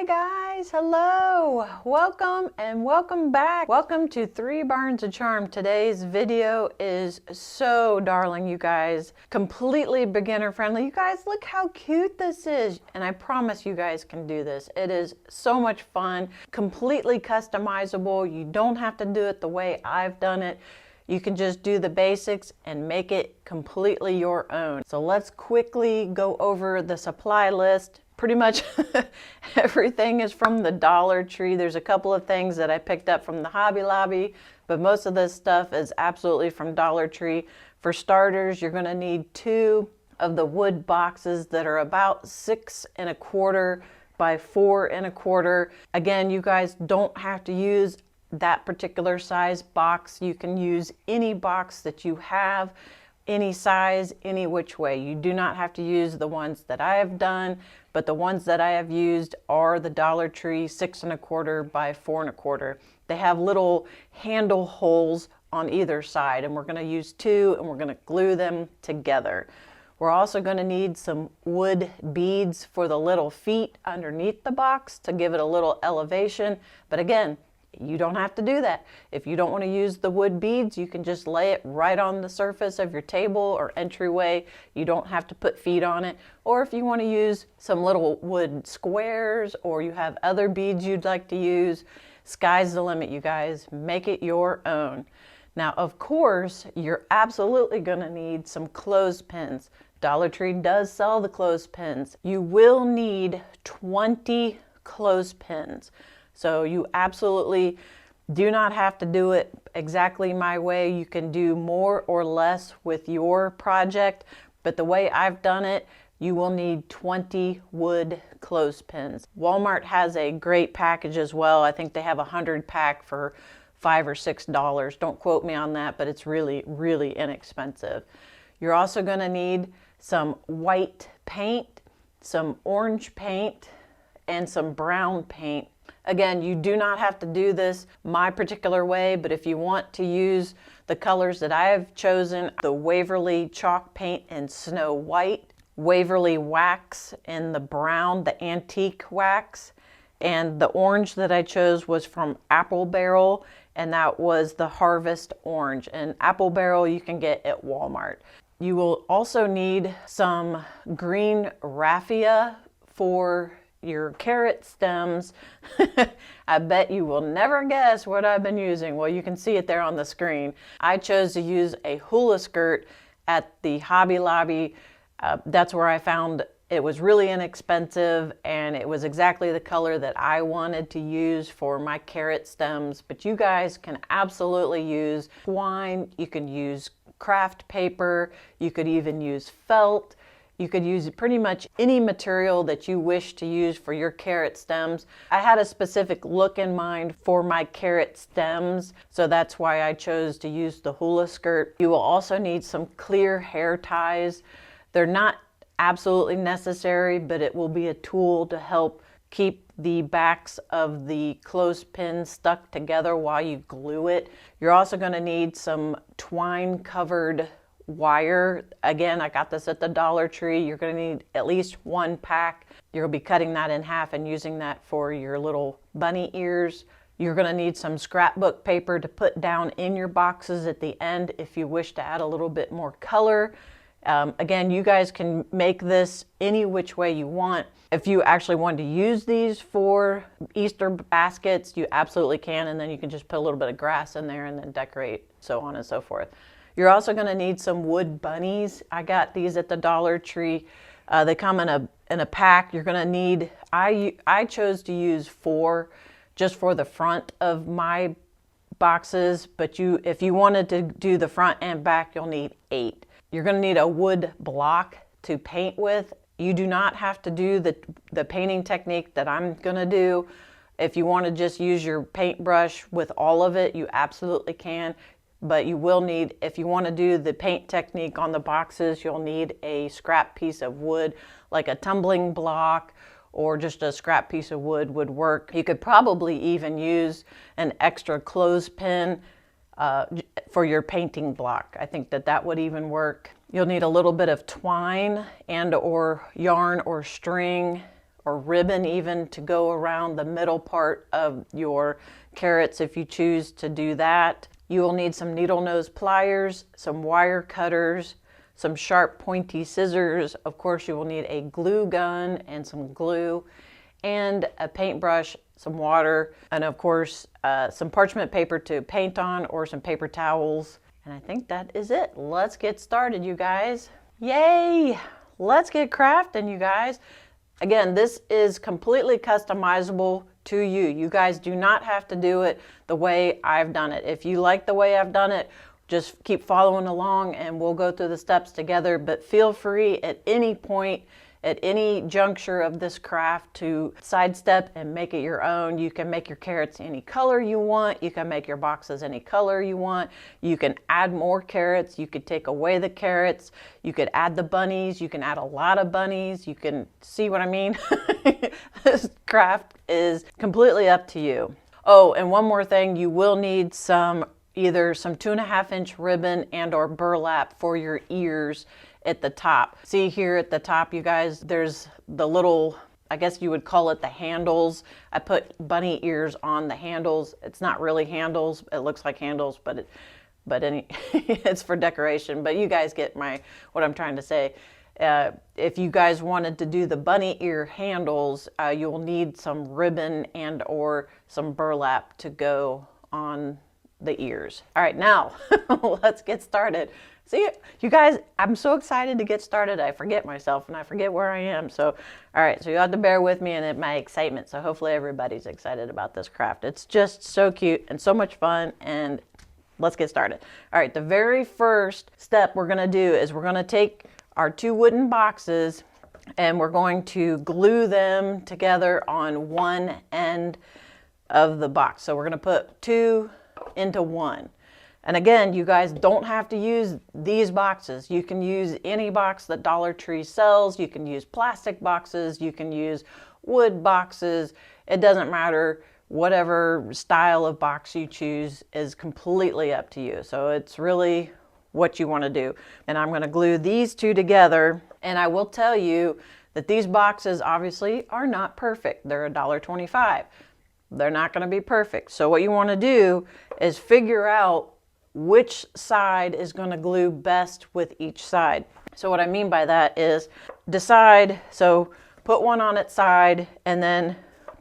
Hi guys, hello, welcome back. Welcome to Three Barns of Charm. Today's video is so darling, you guys. Completely beginner friendly. You guys, look how cute this is. And I promise you guys can do this. It is so much fun, completely customizable. You don't have to do it the way I've done it. You can just do the basics and make it completely your own. So let's quickly go over the supply list. Pretty much everything is from the Dollar Tree. There's a couple of things that I picked up from the Hobby Lobby, but most of this stuff is absolutely from Dollar Tree. For starters, you're gonna need 2 of the wood boxes that are about 6 1/4 by 4 1/4. Again, you guys don't have to use that particular size box. You can use any box that you have, any size, any which way. You do not have to use the ones that I have done, but the ones that I have used are the Dollar Tree 6 1/4 by 4 1/4. They have little handle holes on either side, and we're going to use 2 and we're going to glue them together. We're also going to need some wood beads for the little feet underneath the box to give it a little elevation. But again, you don't have to do that. If you don't want to use the wood beads, you can just lay it right on the surface of your table or entryway. You don't have to put feet on it. Or if you want to use some little wood squares, or you have other beads you'd like to use, sky's the limit, you guys. Make it your own. Now, of course, you're absolutely going to need some clothespins. Dollar Tree does sell the clothespins. You will need 20 clothespins. So you absolutely do not have to do it exactly my way. You can do more or less with your project, but the way I've done it, you will need 20 wood clothespins. Walmart has a great package as well. I think they have a 100 pack for $5 or $6. Don't quote me on that, but it's really, really inexpensive. You're also going to need some white paint, some orange paint, and some brown paint. Again, you do not have to do this my particular way, but if you want to use the colors that I have chosen, the Waverly chalk paint in Snow White, Waverly wax in the brown, the antique wax, and the orange that I chose was from Apple Barrel, and that was the Harvest Orange. And Apple Barrel you can get at Walmart. You will also need some green raffia for your carrot stems. I bet you will never guess what I've been using. Well, you can see it there on the screen. I chose to use a hula skirt at the Hobby Lobby. That's where I found it was really inexpensive, and it was exactly the color that I wanted to use for my carrot stems. But you guys can absolutely use twine. You can use craft paper. You could even use felt. You could use pretty much any material that you wish to use for your carrot stems. I had a specific look in mind for my carrot stems, so that's why I chose to use the hula skirt. You will also need some clear hair ties. They're not absolutely necessary, but it will be a tool to help keep the backs of the clothespin stuck together while you glue it. You're also going to need some twine covered wire. Again, I got this at the Dollar Tree. You're going to need at least 1 pack. You'll be cutting that in half and using that for your little bunny ears. You're going to need some scrapbook paper to put down in your boxes at the end if you wish to add a little bit more color. Again, you guys can make this any which way you want. If you actually want to use these for Easter baskets, you absolutely can, and then you can just put a little bit of grass in there and then decorate, so on and so forth. You're also going to need some wood bunnies. I got these at the Dollar Tree. They come in a pack. You're going to need, I chose to use 4 just for the front of my boxes, but if you wanted to do the front and back, you'll need 8. You're going to need a wood block to paint with. You do not have to do the painting technique that I'm going to do. If you want to just use your paintbrush with all of it, you absolutely can. But you will need, if you want to do the paint technique on the boxes, you'll need a scrap piece of wood, like a tumbling block, or just a scrap piece of wood would work. You could probably even use an extra clothespin for your painting block. I think that would even work. You'll need a little bit of twine and or yarn or string or ribbon even to go around the middle part of your carrots if you choose to do that. You will need some needle nose pliers, some wire cutters, some sharp pointy scissors. Of course, you will need a glue gun and some glue, and a paintbrush, some water, and of course, some parchment paper to paint on or some paper towels. And I think that is it. Let's get started, you guys. Yay! Let's get crafting, you guys. Again, this is completely customizable to you. You guys do not have to do it the way I've done it. If you like the way I've done it, just keep following along and we'll go through the steps together. But feel free at any point, at any juncture of this craft, to sidestep and make it your own. You can make your carrots any color you want. You can make your boxes any color you want. You can add more carrots. You could take away the carrots. You could add the bunnies. You can add a lot of bunnies. You can see what I mean? This craft is completely up to you. Oh, and one more thing, you will need either some 2.5-inch ribbon and or burlap for your ears at the top. See here at the top, you guys, there's the little, I guess you would call it the handles. I put bunny ears on the handles. It's not really handles. It looks like handles, but it's for decoration. But you guys get what I'm trying to say. If you guys wanted to do the bunny ear handles, you will need some ribbon and or some burlap to go on the ears. All right, now let's get started. See, you guys, I'm so excited to get started. I forget myself and I forget where I am. So, all right, so you have to bear with me and my excitement. So hopefully everybody's excited about this craft. It's just so cute and so much fun, and let's get started. All right, the very first step we're gonna do is we're gonna take our 2 wooden boxes and we're going to glue them together on one end of the box. So we're gonna put 2 into 1. And again, you guys don't have to use these boxes. You can use any box that Dollar Tree sells. You can use plastic boxes. You can use wood boxes. It doesn't matter. Whatever style of box you choose is completely up to you. So it's really what you want to do. And I'm going to glue these 2 together. And I will tell you that these boxes obviously are not perfect. They're $1.25. They're not going to be perfect. So what you want to do is figure out which side is going to glue best with each side. So what I mean by that is decide, so put one on its side and then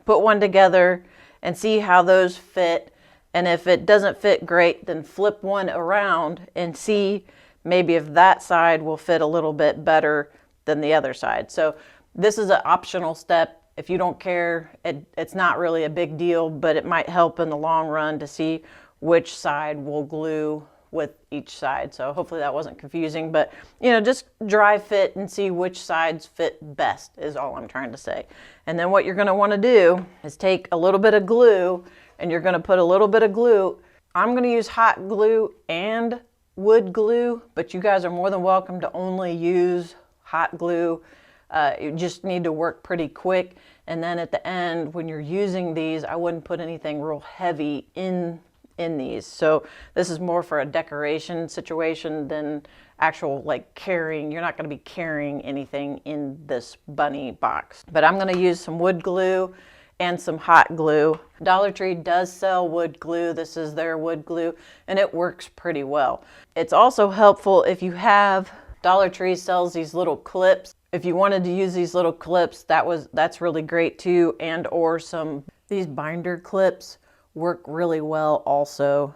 put one together and see how those fit. And if it doesn't fit great, then flip one around and see maybe if that side will fit a little bit better than the other side. So this is an optional step. If you don't care, it's not really a big deal, but it might help in the long run to see which side will glue with each side. So hopefully that wasn't confusing, but just dry fit and see which sides fit best is all I'm trying to say. And then what you're going to want to do is take a little bit of glue and you're going to put a little bit of glue. I'm going to use hot glue and wood glue, but you guys are more than welcome to only use hot glue. You just need to work pretty quick. And then at the end, when you're using these, I wouldn't put anything real heavy in these. So this is more for a decoration situation than actual carrying. You're not going to be carrying anything in this bunny box. But I'm going to use some wood glue and some hot glue. Dollar Tree does sell wood glue. This is their wood glue and it works pretty well. It's also helpful if you have, Dollar Tree sells these little clips. If you wanted to use these little clips, that's really great too. And or these binder clips work really well also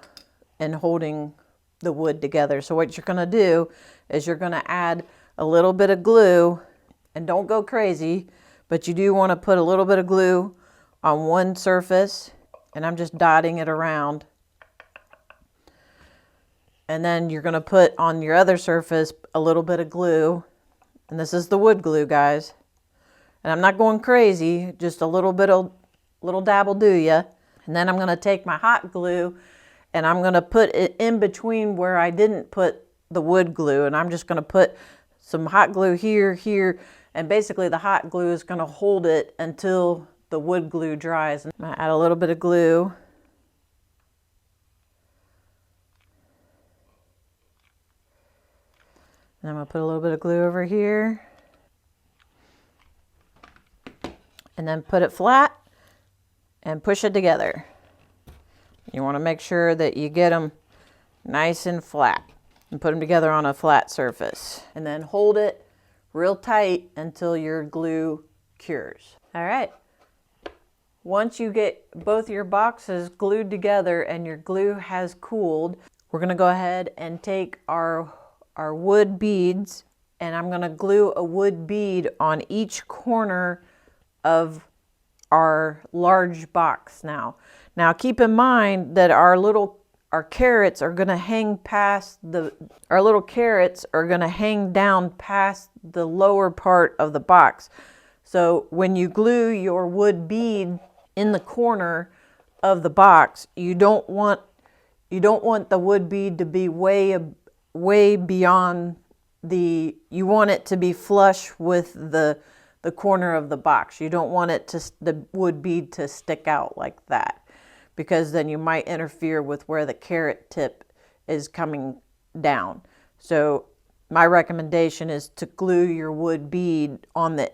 in holding the wood together. So what you're going to do is you're going to add a little bit of glue, and don't go crazy, but you do want to put a little bit of glue on one surface, and I'm just dotting it around. And then you're going to put on your other surface a little bit of glue, and this is the wood glue, guys. And I'm not going crazy, just a little dab will do ya. And then I'm going to take my hot glue and I'm going to put it in between where I didn't put the wood glue. And I'm just going to put some hot glue here, and basically the hot glue is going to hold it until the wood glue dries. I'm going to add a little bit of glue. And I'm going to put a little bit of glue over here. and then put it flat and push it together. You want to make sure that you get them nice and flat and put them together on a flat surface. And then hold it real tight until your glue cures. All right. Once you get both your boxes glued together and your glue has cooled, we're going to go ahead and take our wood beads, and I'm going to glue a wood bead on each corner of our large box now. Now keep in mind that our carrots are going to hang past our little carrots are going to hang down past the lower part of the box. So when you glue your wood bead in the corner of the box, you don't want the wood bead to be way beyond you want it to be flush with the corner of the box. You don't want the wood bead to stick out like that, because then you might interfere with where the carrot tip is coming down. So my recommendation is to glue your wood bead on the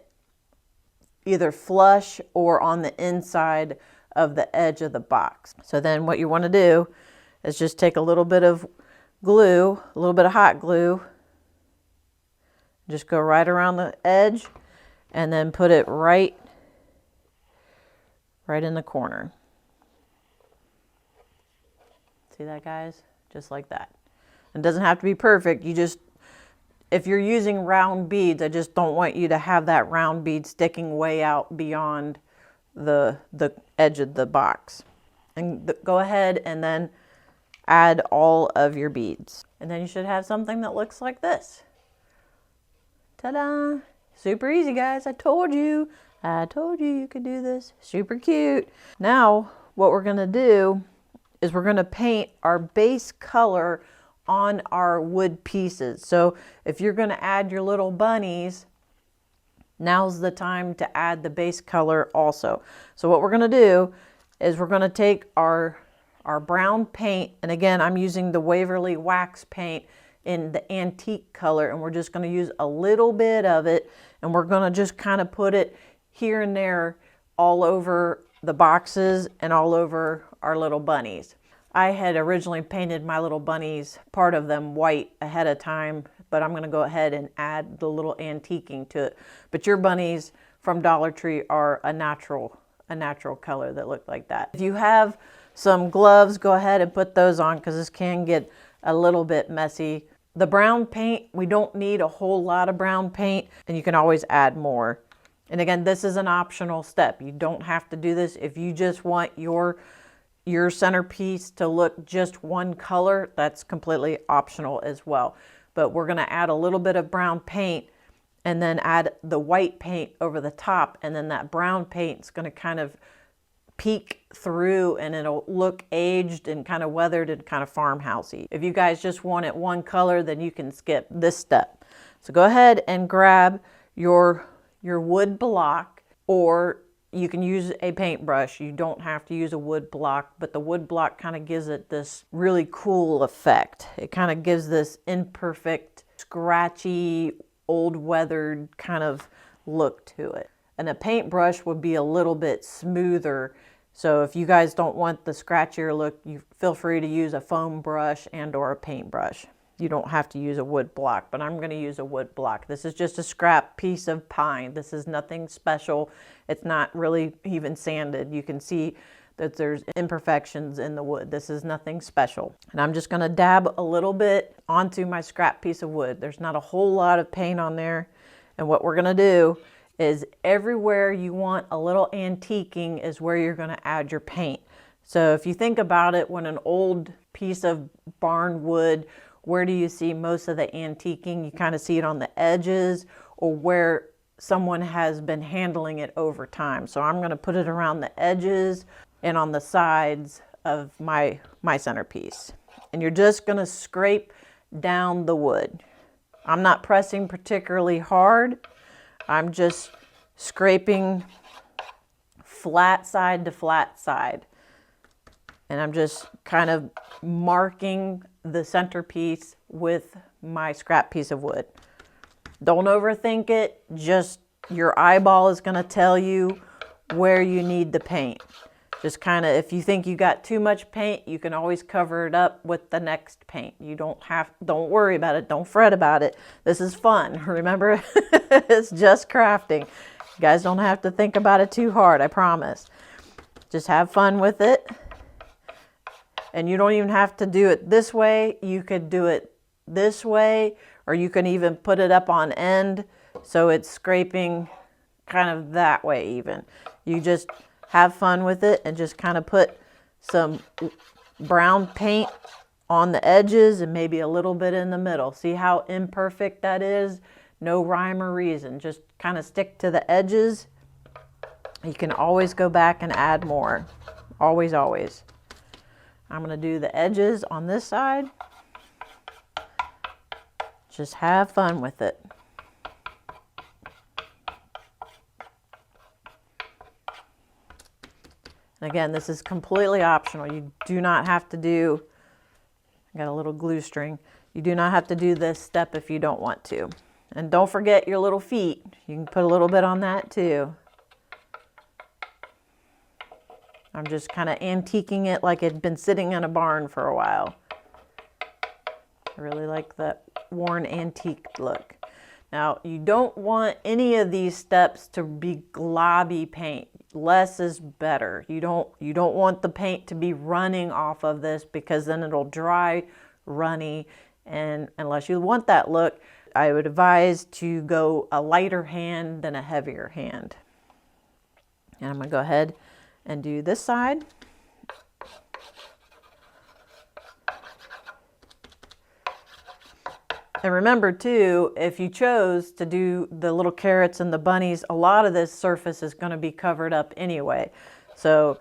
either flush or on the inside of the edge of the box. So then what you want to do is just take a little bit of glue, a little bit of hot glue, just go right around the edge and then put it right in the corner. See that, guys? Just like that. It doesn't have to be perfect. If you're using round beads, I just don't want you to have that round bead sticking way out beyond the edge of the box. And go ahead and then add all of your beads. And then you should have something that looks like this. Ta-da! Super easy, guys. I told you you could do this. Super cute. Now, what we're gonna do is we're gonna paint our base color on our wood pieces. So if you're gonna add your little bunnies, now's the time to add the base color also. So what we're gonna do is we're gonna take our brown paint, and again, I'm using the Waverly wax paint in the antique color, and we're just gonna use a little bit of it, and we're gonna just kind of put it here and there all over the boxes and all over our little bunnies. I had originally painted my little bunnies, part of them white ahead of time, but I'm going to go ahead and add the little antiquing to it. But your bunnies from Dollar Tree are a natural color that look like that. If you have some gloves, go ahead and put those on, because this can get a little bit messy. The brown paint, we don't need a whole lot of brown paint, and you can always add more. And again, this is an optional step. You don't have to do this. If you just want your centerpiece to look just one color, that's completely optional as well. But we're going to add a little bit of brown paint and then add the white paint over the top, and then that brown paint is going to kind of peek through and it'll look aged and kind of weathered and kind of farmhousey. If you guys just want it one color, then you can skip this step. So go ahead and grab your wood block, or you can use a paintbrush. You don't have to use a wood block, but the wood block kind of gives it this really cool effect. It kind of gives this imperfect, scratchy, old weathered kind of look to it. And a paintbrush would be a little bit smoother. So if you guys don't want the scratchier look, you feel free to use a foam brush and or a paintbrush. You don't have to use a wood block, but I'm going to use a wood block. This is just a scrap piece of pine. This is nothing special. It's not really even sanded. You can see that there's imperfections in the wood. This is nothing special. And I'm just going to dab a little bit onto my scrap piece of wood. There's not a whole lot of paint on there. And what we're going to do is everywhere you want a little antiquing is where you're going to add your paint. So if you think about it, when an old piece of barn wood, where do you see most of the antiquing? You kind of see it on the edges or where someone has been handling it over time. So I'm going to put it around the edges and on the sides of my centerpiece. And you're just going to scrape down the wood. I'm not pressing particularly hard. I'm just scraping flat side to flat side. And I'm just kind of marking the centerpiece with my scrap piece of wood. Don't overthink it. Just your eyeball is going to tell you where you need the paint. Just kind of, if you think you got too much paint, you can always cover it up with the next paint. You don't worry about it. Don't fret about it. This is fun. Remember, it's just crafting. You guys don't have to think about it too hard, I promise. Just have fun with it. And you don't even have to do it this way. You could do it this way, or you can even put it up on end so it's scraping kind of that way even. You just have fun with it and just kind of put some brown paint on the edges and maybe a little bit in the middle. See how imperfect that is? No rhyme or reason. Just kind of stick to the edges. You can always go back and add more. Always, always. I'm going to do the edges on this side. Just have fun with it. And again, this is completely optional. You do not have to do, I got a little glue string. You do not have to do this step if you don't want to. And don't forget your little feet. You can put a little bit on that too. I'm just kind of antiquing it like it'd been sitting in a barn for a while. I really like that worn antique look. Now, you don't want any of these steps to be globby paint. Less is better. You don't want the paint to be running off of this, because then it'll dry runny, and unless you want that look, I would advise to go a lighter hand than a heavier hand. And I'm going to go ahead and do this side. And remember too, if you chose to do the little carrots and the bunnies, a lot of this surface is going to be covered up anyway. So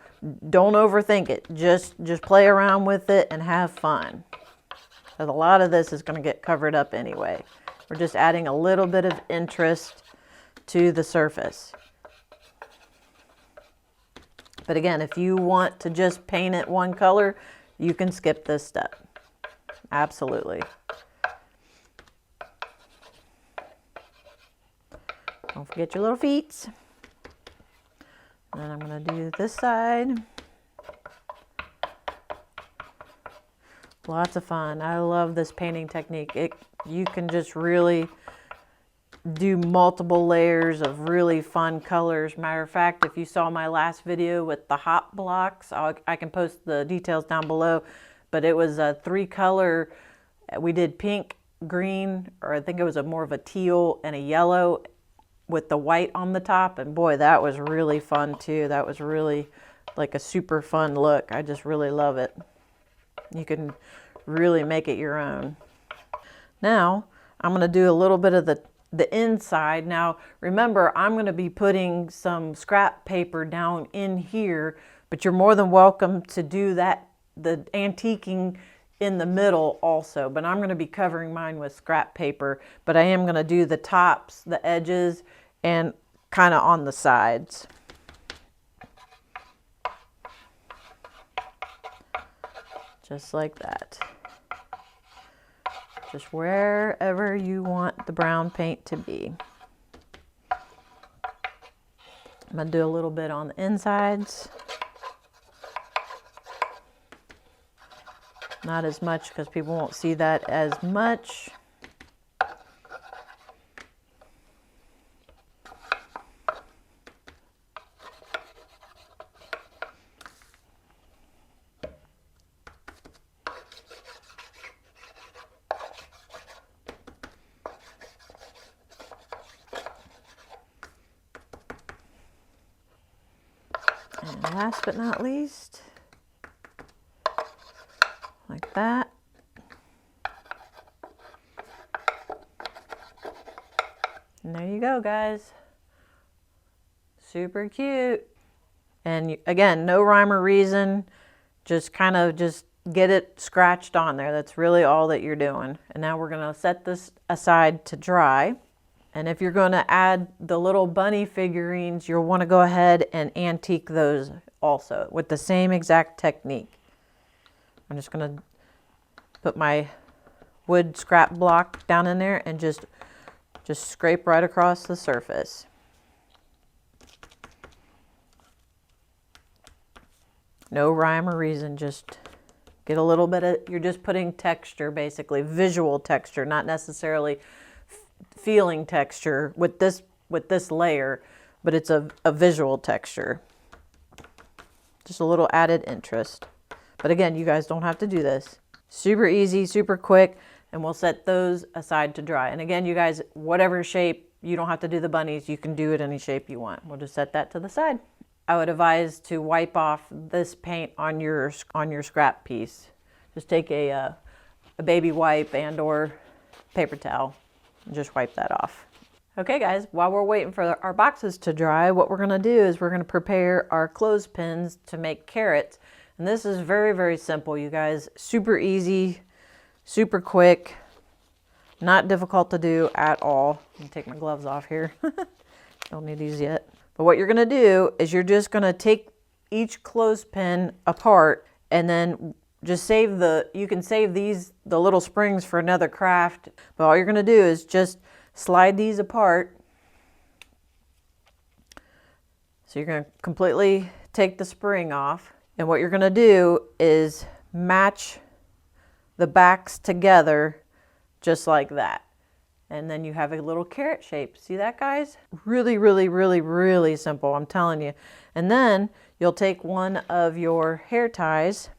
don't overthink it. Just play around with it and have fun. Because a lot of this is going to get covered up anyway. We're just adding a little bit of interest to the surface. But again, if you want to just paint it one color, you can skip this step. Absolutely. Don't forget your little feet. And then I'm going to do this side. Lots of fun. I love this painting technique. You can just really do multiple layers of really fun colors. Matter of fact, if you saw my last video with the hot blocks, I can post the details down below, but it was a 3-color. We did pink, green, or I think it was more of a teal and a yellow with the white on the top, and boy, that was really fun too. That was really like a super fun look. I just really love it. You can really make it your own. Now I'm going to do a little bit of the inside. Now remember, I'm going to be putting some scrap paper down in here, but you're more than welcome to do that, the antiquing in the middle also, but I'm going to be covering mine with scrap paper, but I am going to do the tops, the edges, and kind of on the sides. Just like that. Just wherever you want the brown paint to be. I'm going to do a little bit on the insides. Not as much because people won't see that as much. And last but not least, like that. And there you go, guys. Super cute. And again, no rhyme or reason. Just kind of just get it scratched on there. That's really all that you're doing. And now we're going to set this aside to dry. And if you're going to add the little bunny figurines, you'll want to go ahead and antique those also with the same exact technique. I'm just going to put my wood scrap block down in there and just scrape right across the surface. No rhyme or reason, just get a little bit of, you're just putting texture, basically, visual texture, not necessarily feeling texture with this layer, but it's a visual texture. Just a little added interest. But again, you guys don't have to do this. Super easy, super quick, and we'll set those aside to dry. And again, you guys, whatever shape, you don't have to do the bunnies. You can do it any shape you want. We'll just set that to the side. I would advise to wipe off this paint on your scrap piece. Just take a baby wipe and or paper towel and just wipe that off. Okay guys, while we're waiting for our boxes to dry, what we're gonna do is we're gonna prepare our clothespins to make carrots. And this is very, very simple, you guys. Super easy, super quick, not difficult to do at all. Let me take my gloves off here. Don't need these yet. But what you're gonna do is you're just gonna take each clothespin apart and then just save you can save the little springs for another craft. But all you're gonna do is just slide these apart. So you're gonna completely take the spring off. And what you're gonna do is match the backs together just like that. And then you have a little carrot shape. See that, guys? Really, really, really, really simple, I'm telling you. And then you'll take one of your hair ties,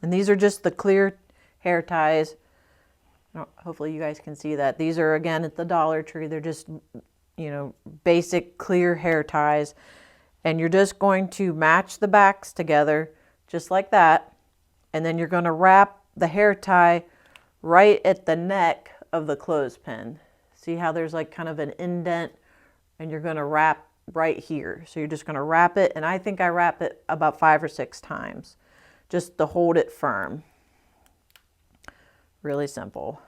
and these are just the clear hair ties. Hopefully you guys can see that. These are, again, at the Dollar Tree. They're just, you know, basic clear hair ties. And you're just going to match the backs together just like that. And then you're going to wrap the hair tie right at the neck of the clothespin. See how there's like kind of an indent, and you're going to wrap right here. So you're just going to wrap it, and I think I wrap it about 5 or 6 times just to hold it firm. Really simple.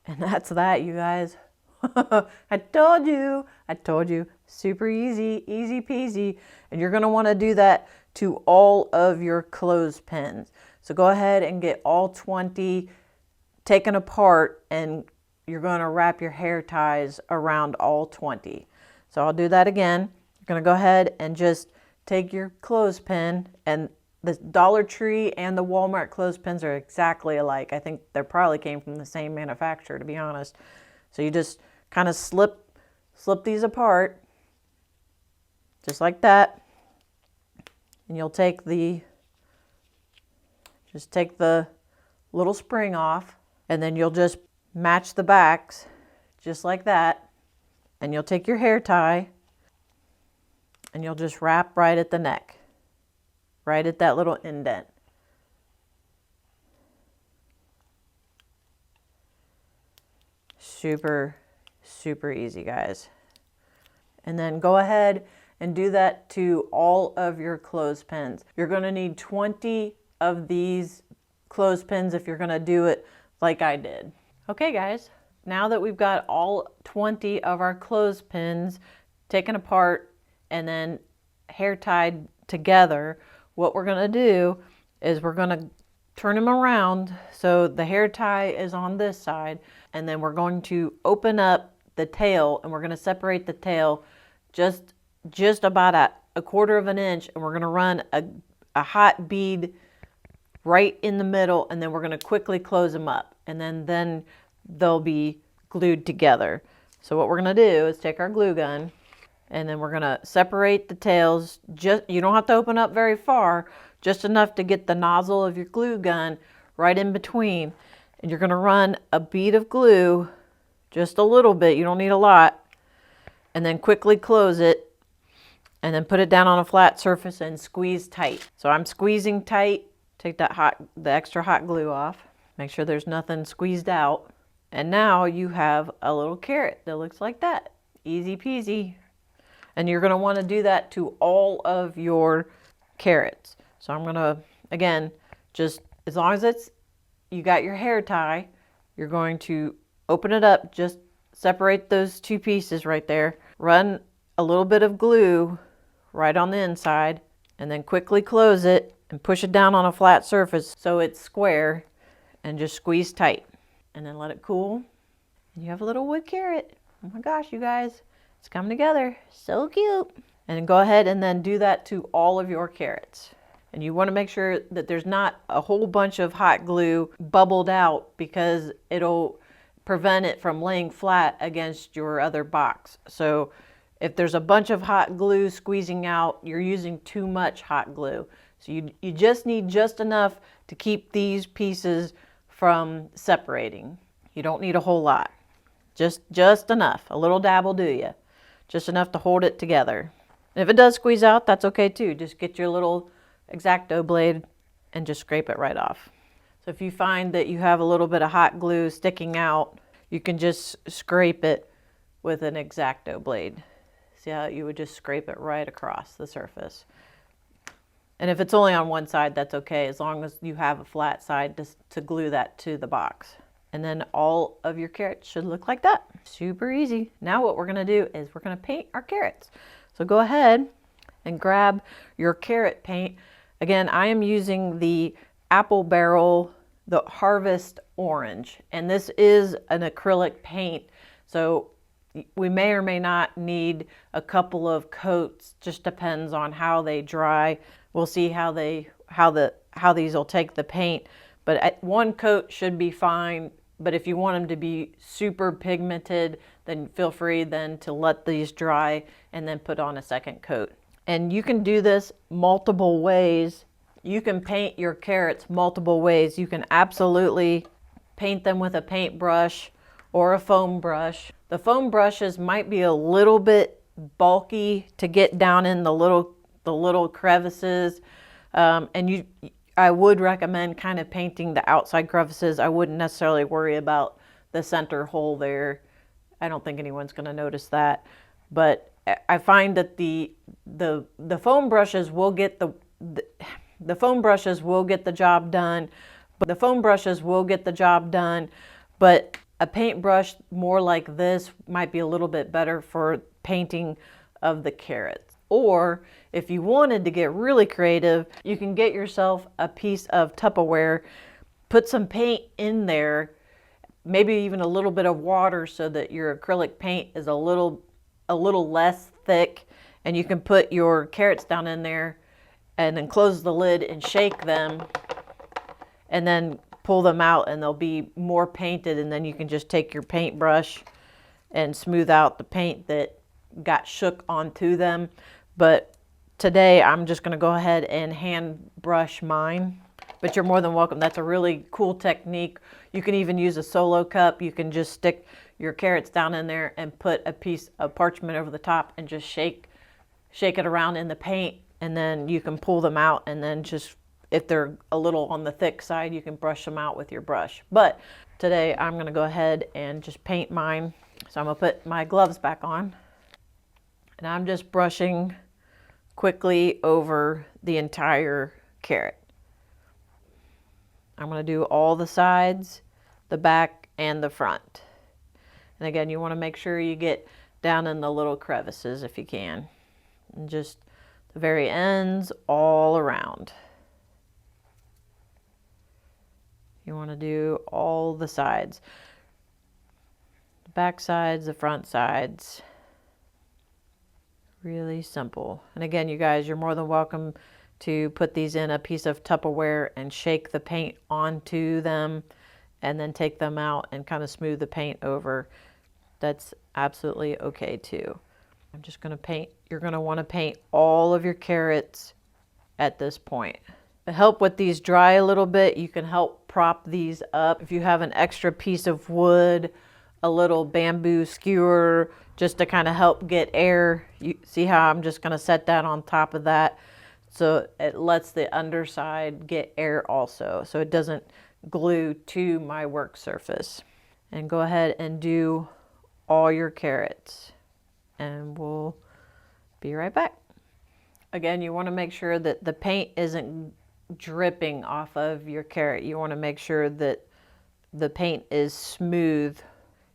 And that's that, you guys. I told you, super easy, easy peasy. And you're going to want to do that to all of your clothespins. So go ahead and get all 20 taken apart, and you're going to wrap your hair ties around all 20. So I'll do that again. You're going to go ahead and just take your clothespin, and the Dollar Tree and the Walmart clothespins are exactly alike. I think they probably came from the same manufacturer, to be honest. So you just kind of slip these apart just like that, and you'll take the little spring off, and then you'll just match the backs just like that, and you'll take your hair tie and you'll just wrap right at the neck, right at that little indent. Super, super easy, guys. And then go ahead and do that to all of your clothespins. You're going to need 20 of these clothespins if you're going to do it like I did. Okay guys, now that we've got all 20 of our clothespins taken apart and then hair tied together, what we're going to do is we're going to turn them around so the hair tie is on this side, and then we're going to open up the tail, and we're going to separate the tail just about a 1/4 of an inch, and we're going to run a hot bead right in the middle, and then we're going to quickly close them up, and then they'll be glued together. So what we're going to do is take our glue gun, and then we're going to separate the tails. You don't have to open up very far, just enough to get the nozzle of your glue gun right in between. And you're going to run a bead of glue, just a little bit, you don't need a lot, and then quickly close it, and then put it down on a flat surface and squeeze tight. So I'm squeezing tight. Take the extra hot glue off. Make sure there's nothing squeezed out. And now you have a little carrot that looks like that. Easy peasy. And you're going to want to do that to all of your carrots. So I'm going to, again, just as long as you got your hair tie, you're going to open it up, just separate those 2 pieces right there. Run a little bit of glue right on the inside, and then quickly close it and push it down on a flat surface so it's square, and just squeeze tight. And then let it cool. And you have a little wood carrot. Oh my gosh, you guys, it's coming together. So cute. And go ahead and then do that to all of your carrots. And you want to make sure that there's not a whole bunch of hot glue bubbled out, because it'll prevent it from laying flat against your other box. So if there's a bunch of hot glue squeezing out, you're using too much hot glue. So you just need just enough to keep these pieces from separating. You don't need a whole lot. Just enough. A little dab will do you. Just enough to hold it together. And if it does squeeze out, that's okay too. Just get your little X-Acto blade and just scrape it right off. So if you find that you have a little bit of hot glue sticking out, you can just scrape it with an X-Acto blade. See how you would just scrape it right across the surface. And if it's only on one side, that's okay, as long as you have a flat side to glue that to the box. And then all of your carrots should look like that. Super easy. Now what we're gonna do is we're gonna paint our carrots. So go ahead and grab your carrot paint. Again, I am using the Apple Barrel, the Harvest Orange, and this is an acrylic paint. So we may or may not need a couple of coats, just depends on how they dry. We'll see how these will take the paint, but one coat should be fine. But if you want them to be super pigmented, then feel free then to let these dry and then put on a second coat. And you can do this multiple ways. You can paint your carrots multiple ways. You can absolutely paint them with a paintbrush or a foam brush. The foam brushes might be a little bit bulky to get down in the little crevices, and I would recommend kind of painting the outside crevices. I wouldn't necessarily worry about the center hole there. I don't think anyone's going to notice that, but I find that the foam brushes will get the foam brushes will get the job done. But the foam brushes will get the job done, but a paintbrush more like this might be a little bit better for painting of the carrots. Or if you wanted to get really creative, you can get yourself a piece of Tupperware, put some paint in there, maybe even a little bit of water so that your acrylic paint is a little less thick, and you can put your carrots down in there and then close the lid and shake them and then pull them out, and they'll be more painted, and then you can just take your paintbrush and smooth out the paint that got shook onto them. But today I'm just going to go ahead and hand brush mine, but you're more than welcome. That's a really cool technique. You can even use a solo cup. You can just stick your carrots down in there and put a piece of parchment over the top and just shake it around in the paint, and then you can pull them out, and then just, if they're a little on the thick side, you can brush them out with your brush. But today I'm going to go ahead and just paint mine. So I'm going to put my gloves back on, and I'm just brushing quickly over the entire carrot. I'm going to do all the sides, the back, and the front. And again, you want to make sure you get down in the little crevices if you can. And just the very ends all around. You want to do all the sides. The back sides, the front sides. Really simple. And again, you guys, you're more than welcome to put these in a piece of Tupperware and shake the paint onto them and then take them out and kind of smooth the paint over. That's absolutely okay too. I'm just going to paint. You're going to want to paint all of your carrots at this point. To help with these dry a little bit, you can help prop these up. If you have an extra piece of wood, a little bamboo skewer, just to kind of help get air. You see how I'm just going to set that on top of that, so it lets the underside get air also, so it doesn't glue to my work surface. And go ahead and do all your carrots, and we'll be right back. Again, you want to make sure that the paint isn't dripping off of your carrot. You want to make sure that the paint is smooth.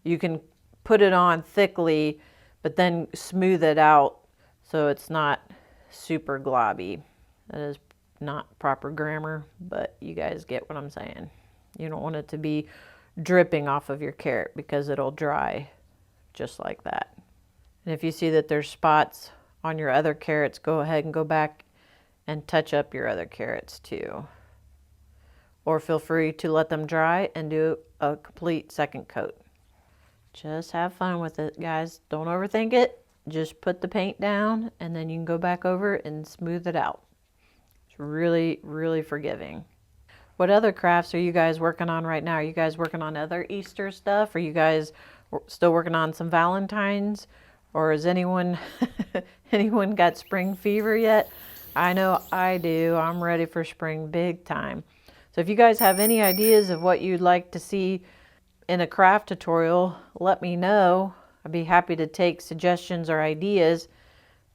You can put it on thickly, but then smooth it out so it's not super globby. That is not proper grammar, but you guys get what I'm saying. You don't want it to be dripping off of your carrot, because it'll dry just like that. And if you see that there's spots on your other carrots, go ahead and go back and touch up your other carrots too. Or feel free to let them dry and do a complete second coat. Just have fun with it, guys. Don't overthink it. Just put the paint down and then you can go back over and smooth it out. It's really, really forgiving. What other crafts are you guys working on right now? Are you guys working on other Easter stuff? Are you guys still working on some Valentines? Or has anyone anyone got spring fever yet? I know I do. I'm ready for spring big time. So if you guys have any ideas of what you'd like to see in a craft tutorial, let me know. I'd be happy to take suggestions or ideas.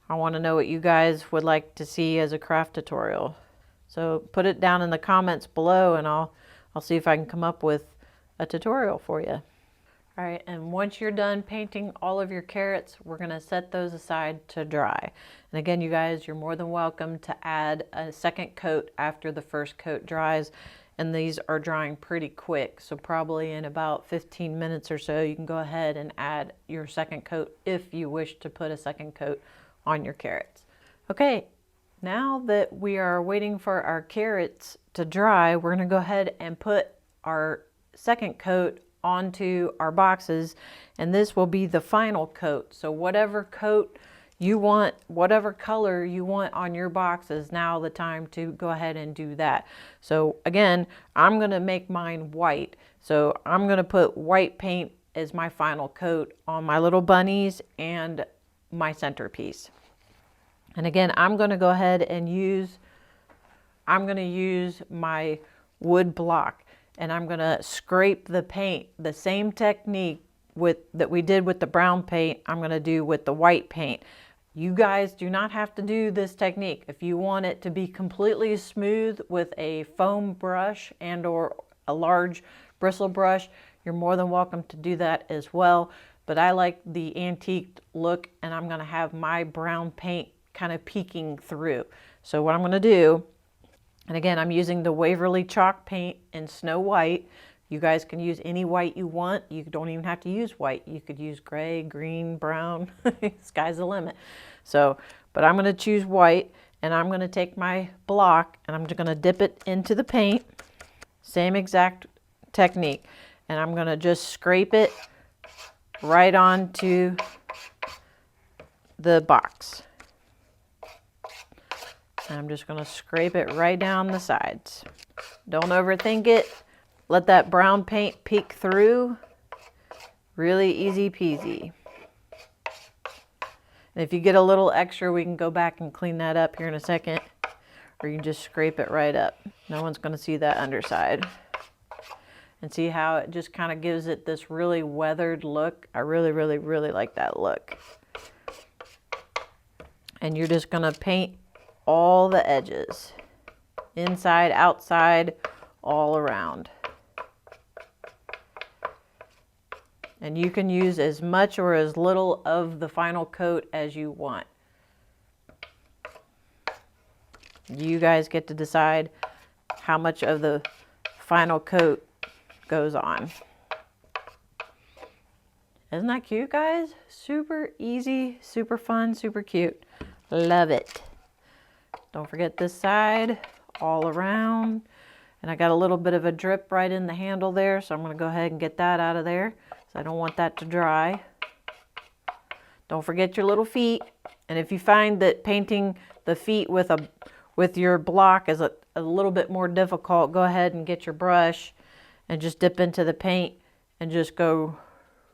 I want to know what you guys would like to see as a craft tutorial. So put it down in the comments below and I'll see if I can come up with a tutorial for you. All right, and once you're done painting all of your carrots, we're gonna set those aside to dry. And again, you guys, you're more than welcome to add a second coat after the first coat dries. And these are drying pretty quick, so probably in about 15 minutes or so, you can go ahead and add your second coat if you wish to put a second coat on your carrots. Okay, now that we are waiting for our carrots to dry, we're gonna go ahead and put our second coat onto our boxes, and this will be the final coat. So whatever coat you want, whatever color you want on your boxes, now the time to go ahead and do that. So again, I'm gonna make mine white. So I'm gonna put white paint as my final coat on my little bunnies and my centerpiece. And again, I'm gonna go ahead and use my wood block, and I'm gonna scrape the paint. The same technique that we did with the brown paint, I'm gonna do with the white paint. You guys do not have to do this technique. If you want it to be completely smooth with a foam brush and or a large bristle brush, you're more than welcome to do that as well. But I like the antique look, and I'm gonna have my brown paint kind of peeking through. So what I'm gonna do, and again, I'm using the Waverly chalk paint in Snow White. You guys can use any white you want. You don't even have to use white. You could use gray, green, brown. Sky's the limit. So, but I'm gonna choose white, and I'm gonna take my block and I'm just gonna dip it into the paint. Same exact technique. And I'm gonna just scrape it right onto the box. And I'm just gonna scrape it right down the sides. Don't overthink it. Let that brown paint peek through. Really easy peasy. And if you get a little extra, we can go back and clean that up here in a second. Or you can just scrape it right up. No one's gonna see that underside. And see how it just kind of gives it this really weathered look. I really, really, really like that look. And you're just gonna paint all the edges. Inside, outside, all around. And you can use as much or as little of the final coat as you want. You guys get to decide how much of the final coat goes on. Isn't that cute, guys? Super easy, super fun, super cute. Love it. Don't forget this side, all around. And I got a little bit of a drip right in the handle there, so I'm gonna go ahead and get that out of there. So I don't want that to dry. Don't forget your little feet. And if you find that painting the feet with your block is a little bit more difficult, go ahead and get your brush and just dip into the paint and just go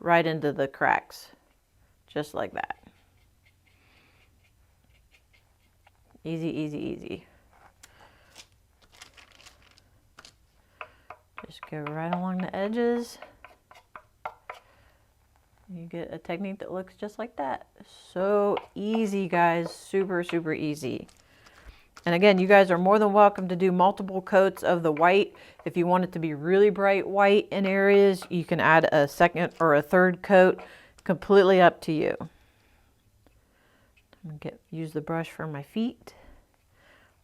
right into the cracks. Just like that. Easy, easy, easy. Just go right along the edges. You get a technique that looks just like that. So easy, guys. Super, super easy. And again, you guys are more than welcome to do multiple coats of the white. If you want it to be really bright white in areas, you can add a second or a third coat. Completely up to you. I'm gonna use the brush for my feet.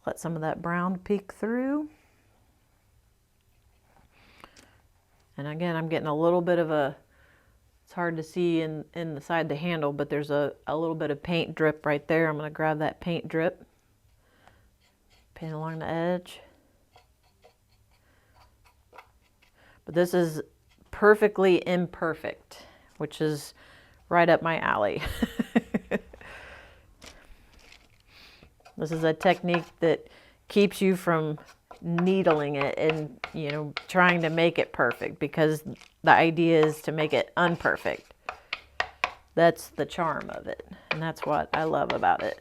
Let some of that brown peek through. And again, I'm getting a little bit of a It's hard to see in the side of the handle, but there's a little bit of paint drip right there. I'm going to grab that paint drip, paint along the edge. But this is perfectly imperfect, which is right up my alley. This is a technique that keeps you from needling it and, you know, trying to make it perfect, because the idea is to make it unperfect. That's the charm of it, and that's what I love about it.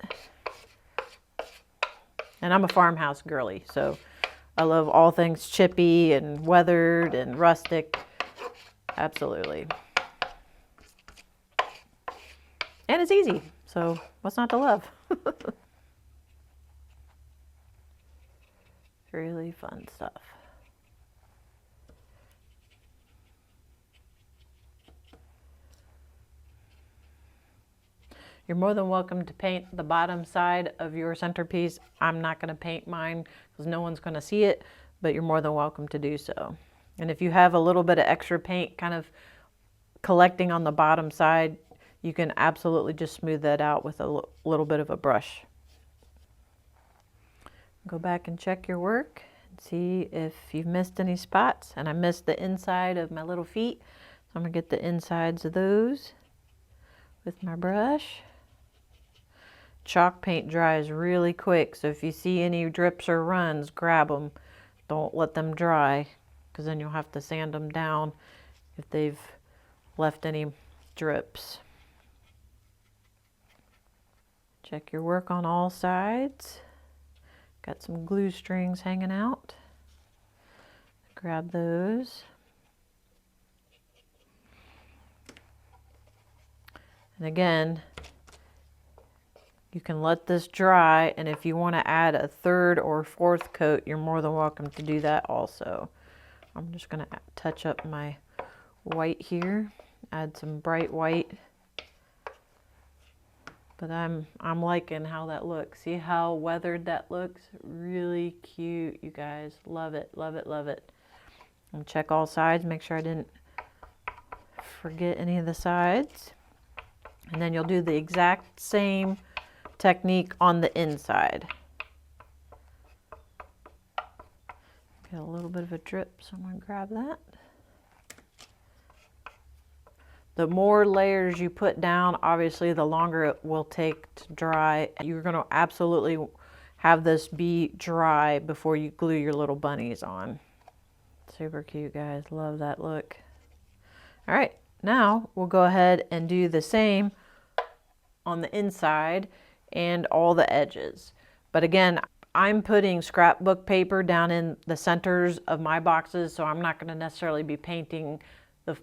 And I'm a farmhouse girly, so I love all things chippy and weathered and rustic. Absolutely. And it's easy, so what's not to love? Really fun stuff. You're more than welcome to paint the bottom side of your centerpiece. I'm not going to paint mine because no one's going to see it, but you're more than welcome to do so. And if you have a little bit of extra paint kind of collecting on the bottom side, you can absolutely just smooth that out with a little bit of a brush. Go back and check your work and see if you've missed any spots. And I missed the inside of my little feet, so I'm going to get the insides of those with my brush. Chalk paint dries really quick, so if you see any drips or runs, grab them. Don't let them dry, because then you'll have to sand them down if they've left any drips. Check your work on all sides. Got some glue strings hanging out. Grab those. And again, you can let this dry, and if you want to add a third or fourth coat, you're more than welcome to do that also. I'm just going to touch up my white here, add some bright white. But I'm liking how that looks. See how weathered that looks? Really cute, you guys. Love it, love it, love it. And check all sides, make sure I didn't forget any of the sides. And then you'll do the exact same technique on the inside. Got a little bit of a drip, so I'm going to grab that. The more layers you put down, obviously, the longer it will take to dry. You're going to absolutely have this be dry before you glue your little bunnies on. Super cute, guys. Love that look. All right, now we'll go ahead and do the same on the inside and all the edges. But again, I'm putting scrapbook paper down in the centers of my boxes, so I'm not going to necessarily be painting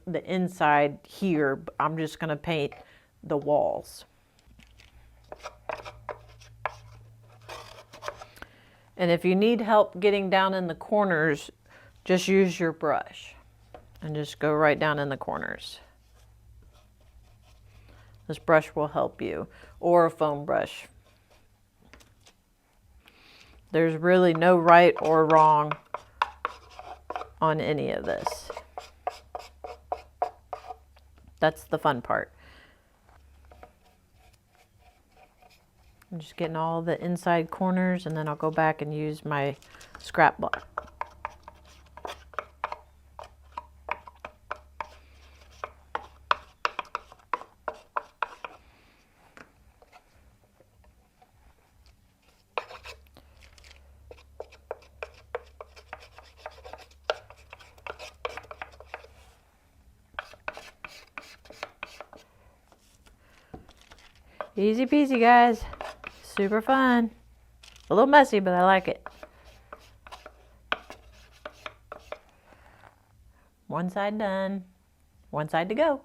the inside here. I'm just going to paint the walls. And if you need help getting down in the corners, just use your brush and just go right down in the corners. This brush will help you, or a foam brush. There's really no right or wrong on any of this. That's the fun part. I'm just getting all the inside corners, and then I'll go back and use my scrap block. Easy peasy, guys. Super fun. A little messy, but I like it. One side done. One side to go.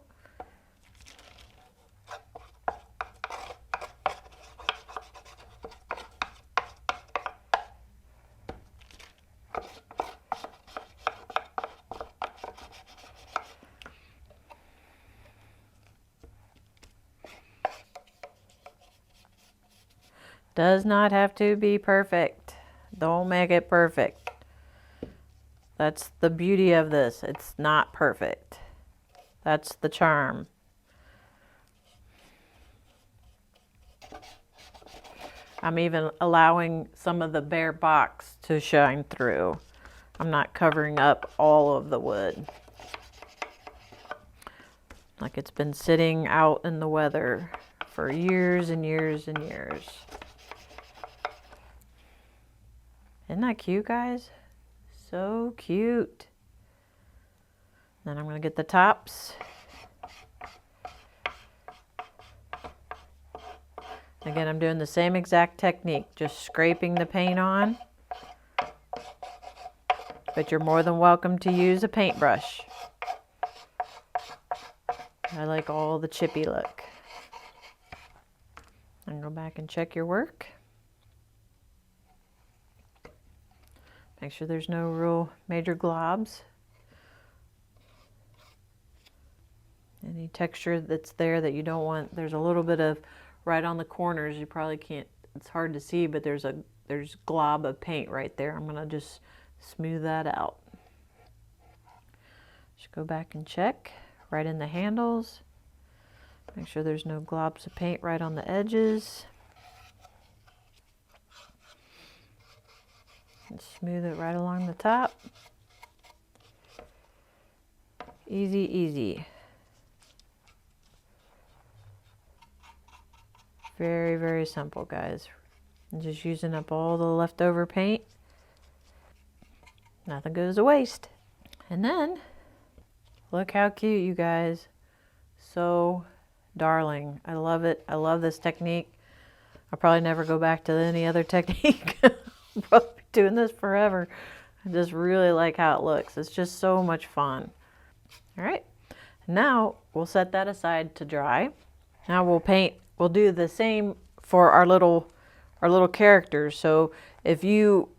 Does not have to be perfect. Don't make it perfect. That's the beauty of this. It's not perfect. That's the charm. I'm even allowing some of the bare box to shine through. I'm not covering up all of the wood. Like it's been sitting out in the weather for years and years and years. Isn't that cute, guys? So cute. Then I'm going to get the tops. Again, I'm doing the same exact technique, just scraping the paint on. But you're more than welcome to use a paintbrush. I like all the chippy look. And go back and check your work. Make sure there's no real major globs. Any texture that's there that you don't want. There's a little bit of right on the corners. You probably can't, it's hard to see, but there's glob of paint right there. I'm gonna just smooth that out. Just go back and check right in the handles. Make sure there's no globs of paint right on the edges. And smooth it right along the top. Easy, easy. Very, very simple, guys. I'm just using up all the leftover paint. Nothing goes to waste. And then, look how cute, you guys. So darling. I love it. I love this technique. I'll probably never go back to any other technique. I'll probably be doing this forever. I just really like how it looks. It's just so much fun. All right. Now, we'll set that aside to dry. Now we'll paint. We'll do the same for our little characters. So if you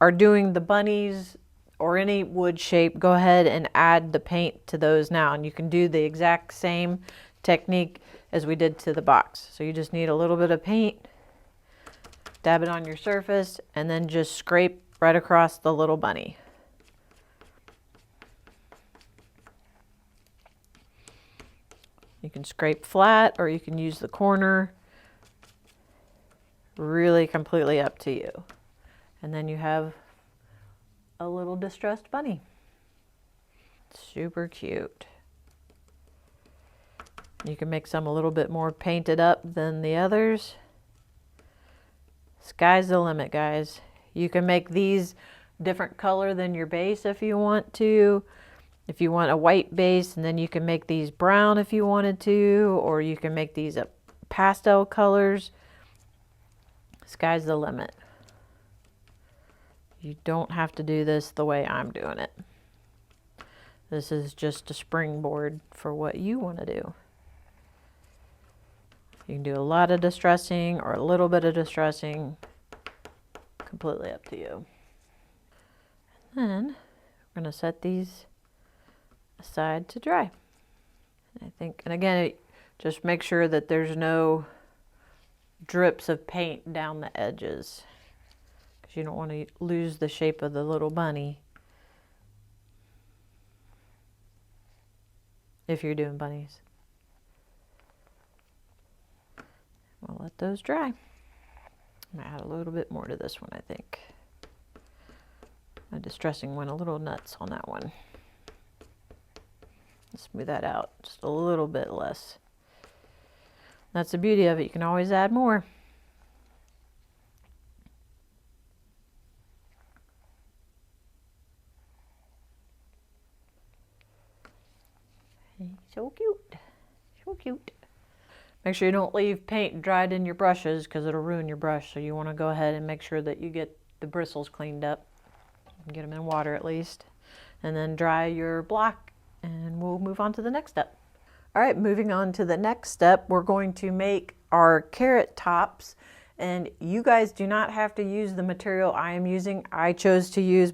are doing the bunnies or any wood shape, go ahead and add the paint to those now. And you can do the exact same technique as we did to the box. So you just need a little bit of paint, dab it on your surface, and then just scrape right across the little bunny. You can scrape flat or you can use the corner. Really completely up to you. And then you have a little distressed bunny. Super cute. You can make some a little bit more painted up than the others. Sky's the limit, guys. You can make these different color than your base if you want to. If you want a white base, and then you can make these brown if you wanted to, or you can make these pastel colors. Sky's the limit. You don't have to do this the way I'm doing it. This is just a springboard for what you want to do. You can do a lot of distressing or a little bit of distressing. Completely up to you. And then we're going to set these aside to dry. I think, and again, just make sure that there's no drips of paint down the edges, because you don't want to lose the shape of the little bunny if you're doing bunnies. We'll let those dry. I'm gonna add a little bit more to this one, I think. My distressing went a little nuts on that one. Smooth that out just a little bit less. That's the beauty of it. You can always add more. So cute. So cute. Make sure you don't leave paint dried in your brushes because it'll ruin your brush. So you want to go ahead and make sure that you get the bristles cleaned up. Get them in water at least. And then dry your block. And we'll move on to the next step. All right, moving on to the next step, we're going to make our carrot tops. And you guys do not have to use the material I am using. I chose to use,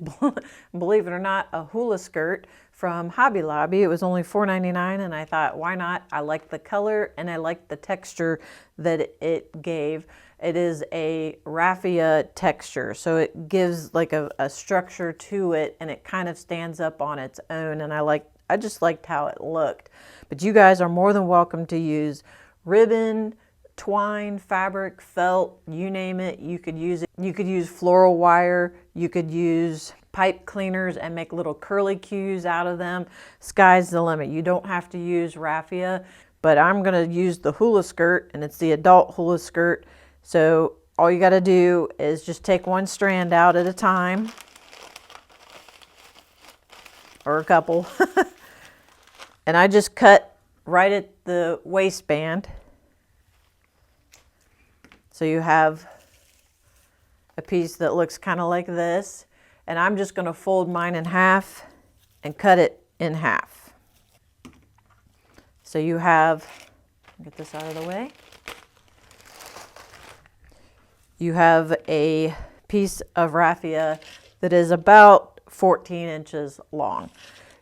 believe it or not, a hula skirt from Hobby Lobby. It was only $4.99, and I thought, why not? I like the color and I like the texture that it gave. It is a raffia texture, so it gives like a structure to it, and it kind of stands up on its own, and I I just liked how it looked. But you guys are more than welcome to use ribbon, twine, fabric, felt, you name it, you could use it. You could use floral wire, you could use pipe cleaners and make little curly cues out of them. Sky's the limit. You don't have to use raffia, but I'm gonna use the hula skirt, and it's the adult hula skirt. So all you gotta do is just take one strand out at a time, or a couple. And I just cut right at the waistband. So you have a piece that looks kind of like this, and I'm just going to fold mine in half and cut it in half. So you have, get this out of the way. You have a piece of raffia that is about 14 inches long.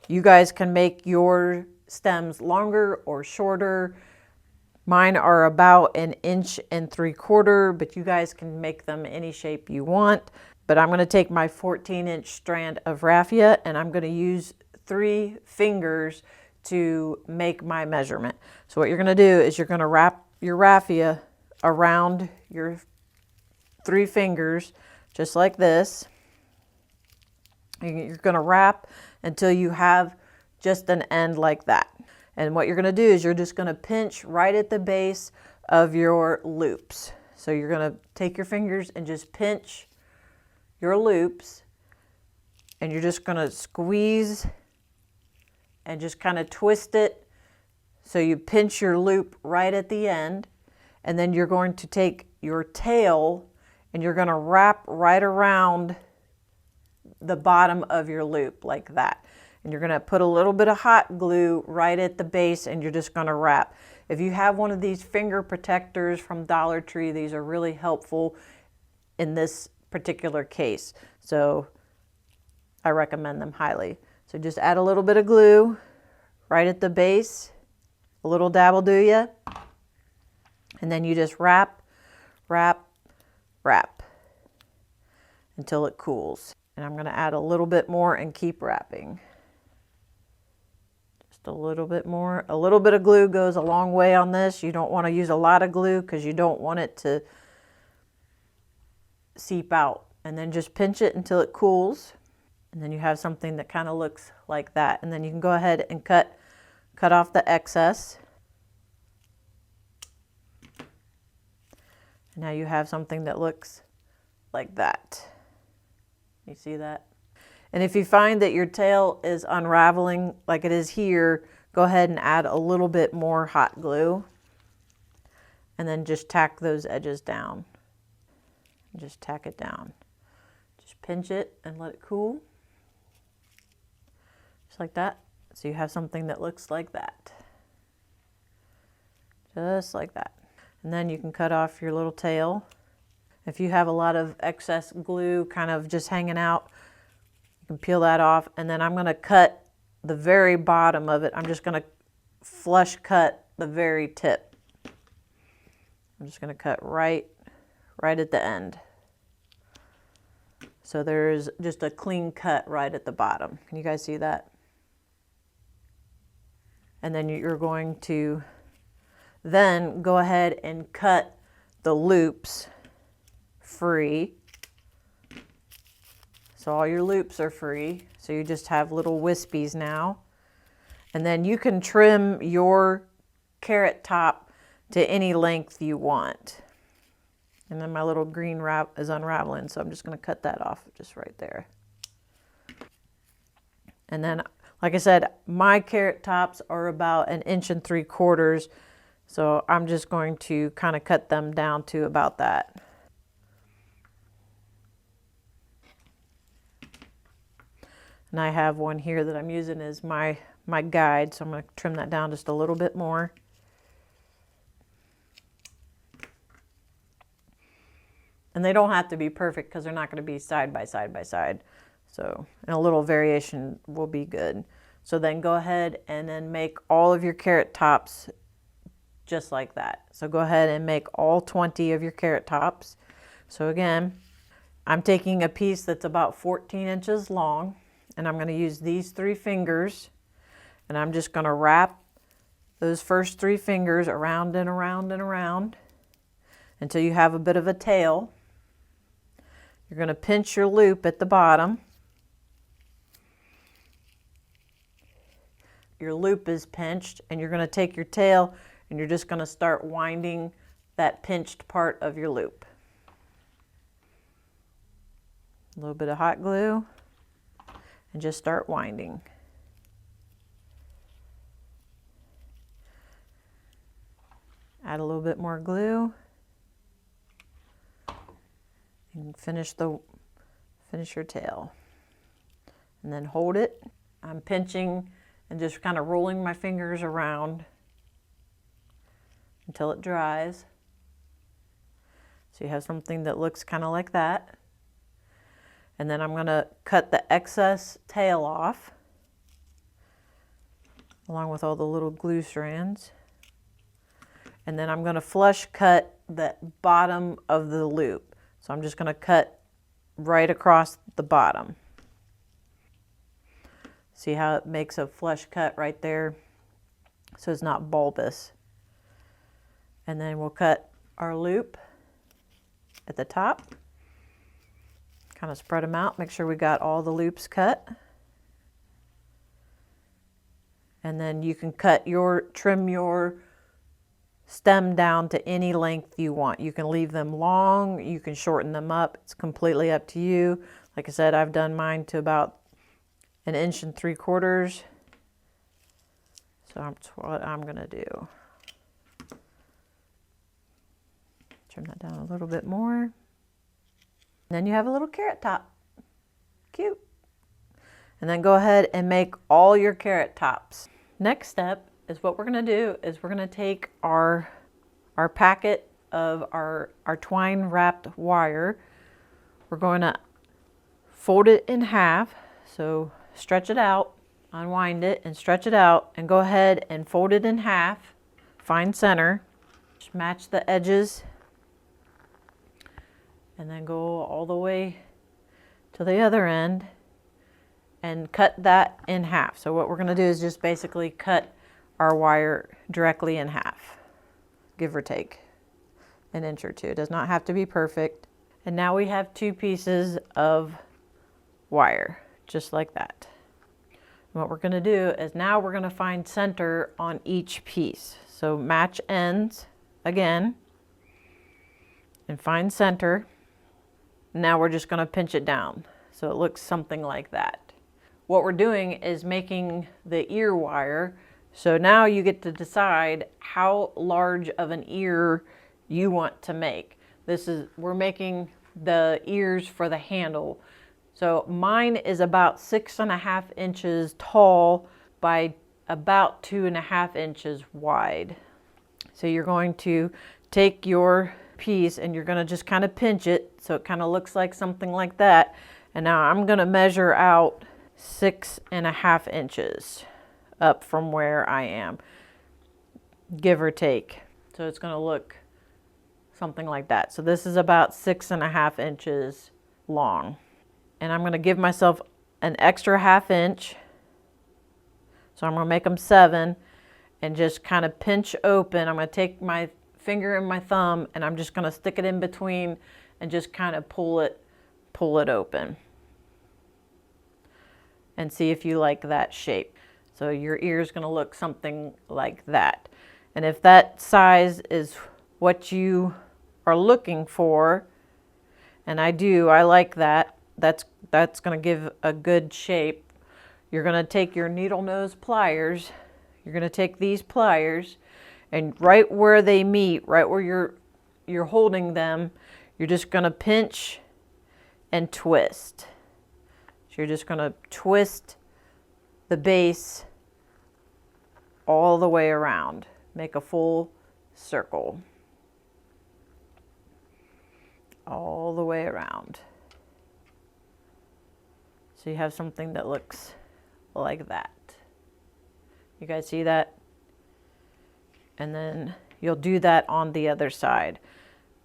You guys can make your stems longer or shorter. Mine are about 1.75 inches, but you guys can make them any shape you want. But I'm going to take my 14-inch strand of raffia, and I'm going to use 3 fingers to make my measurement. So what you're going to do is you're going to wrap your raffia around your 3 fingers, just like this. You're going to wrap until you have just an end like that. And what you're going to do is you're just going to pinch right at the base of your loops. So you're going to take your fingers and just pinch your loops, and you're just going to squeeze and just kind of twist it. So you pinch your loop right at the end, and then you're going to take your tail and you're going to wrap right around the bottom of your loop like that. And you're going to put a little bit of hot glue right at the base, and you're just going to wrap. If you have one of these finger protectors from Dollar Tree, these are really helpful in this particular case. So I recommend them highly. So just add a little bit of glue right at the base. A little dab will do ya. And then you just wrap, wrap, wrap until it cools. And I'm going to add a little bit more and keep wrapping. A little bit more. A little bit of glue goes a long way on this. You don't want to use a lot of glue because you don't want it to seep out. And then just pinch it until it cools. And then you have something that kind of looks like that. And then you can go ahead and cut off the excess. And now you have something that looks like that. You see that? And if you find that your tail is unraveling like it is here, go ahead and add a little bit more hot glue. And then just tack those edges down. Just tack it down. Just pinch it and let it cool. Just like that. So you have something that looks like that. Just like that. And then you can cut off your little tail. If you have a lot of excess glue kind of just hanging out, you can peel that off. And then I'm going to cut the very bottom of it. I'm just going to flush cut the very tip. I'm just going to cut right at the end. So there's just a clean cut right at the bottom. Can you guys see that? And then you're going to then go ahead and cut the loops free. So all your loops are free. So you just have little wispies now. And then you can trim your carrot top to any length you want. And then my little green wrap is unraveling, so I'm just going to cut that off just right there. And then, like I said, my carrot tops are about 1.75 inches, so I'm just going to kind of cut them down to about that. And I have one here that I'm using as my guide, so I'm going to trim that down just a little bit more. And they don't have to be perfect because they're not going to be side by side by side. So, and a little variation will be good. So then go ahead and then make all of your carrot tops just like that. So go ahead and make all 20 of your carrot tops. So again, I'm taking a piece that's about 14 inches long, and I'm going to use these 3 fingers, And I'm just going to wrap those first 3 fingers around and around and around until you have a bit of a tail. You're going to pinch your loop at the bottom. Your loop is pinched, and you're going to take your tail and you're just going to start winding that pinched part of your loop. A little bit of hot glue and just start winding. Add a little bit more glue and finish your tail. And then hold it. I'm pinching and just kind of rolling my fingers around until it dries. So you have something that looks kind of like that. And then I'm going to cut the excess tail off along with all the little glue strands. And then I'm going to flush cut the bottom of the loop. So I'm just going to cut right across the bottom. See how it makes a flush cut right there? So it's not bulbous. And then we'll cut our loop at the top. Kind of spread them out, make sure we got all the loops cut. And then you can trim your stem down to any length you want. You can leave them long, you can shorten them up. It's completely up to you. Like I said, I've done mine to about 1 3/4 inches. So that's what I'm gonna do. Trim that down a little bit more. And then you have a little carrot top. Cute. And then go ahead and make all your carrot tops. Next step is what we're going to do is we're going to take our packet of our twine wrapped wire. We're going to fold it in half. So stretch it out, unwind it and stretch it out, and go ahead and fold it in half. Find center. Just match the edges. And then go all the way to the other end and cut that in half. So what we're going to do is just basically cut our wire directly in half, give or take 1 inch or 2. It does not have to be perfect. And now we have 2 pieces of wire, just like that. And what we're going to do is now we're going to find center on each piece. So match ends again and find center. Now we're just going to pinch it down so it looks something like that. What we're doing is making the ear wire. So now you get to decide how large of an ear you want to make. We're making the ears for the handle. So mine is about 6.5 inches tall by about 2.5 inches wide. So you're going to take your piece and you're going to just kind of pinch it so it kind of looks like something like that. And now I'm going to measure out 6.5 inches up from where I am, give or take. So it's going to look something like that. So this is about 6.5 inches long. And I'm going to give myself an extra 1/2 inch. So I'm going to make them 7 and just kind of pinch open. I'm going to take my finger and my thumb and I'm just going to stick it in between and just kind of pull it open. And see if you like that shape. So your ear is going to look something like that. And if that size is what you are looking for, and I like that, that's going to give a good shape. You're going to take your needle nose pliers, you're going to take these pliers, and right where they meet, right where you're holding them, you're just going to pinch and twist. So you're just going to twist the base all the way around. Make a full circle. All the way around. So you have something that looks like that. You guys see that? And then you'll do that on the other side.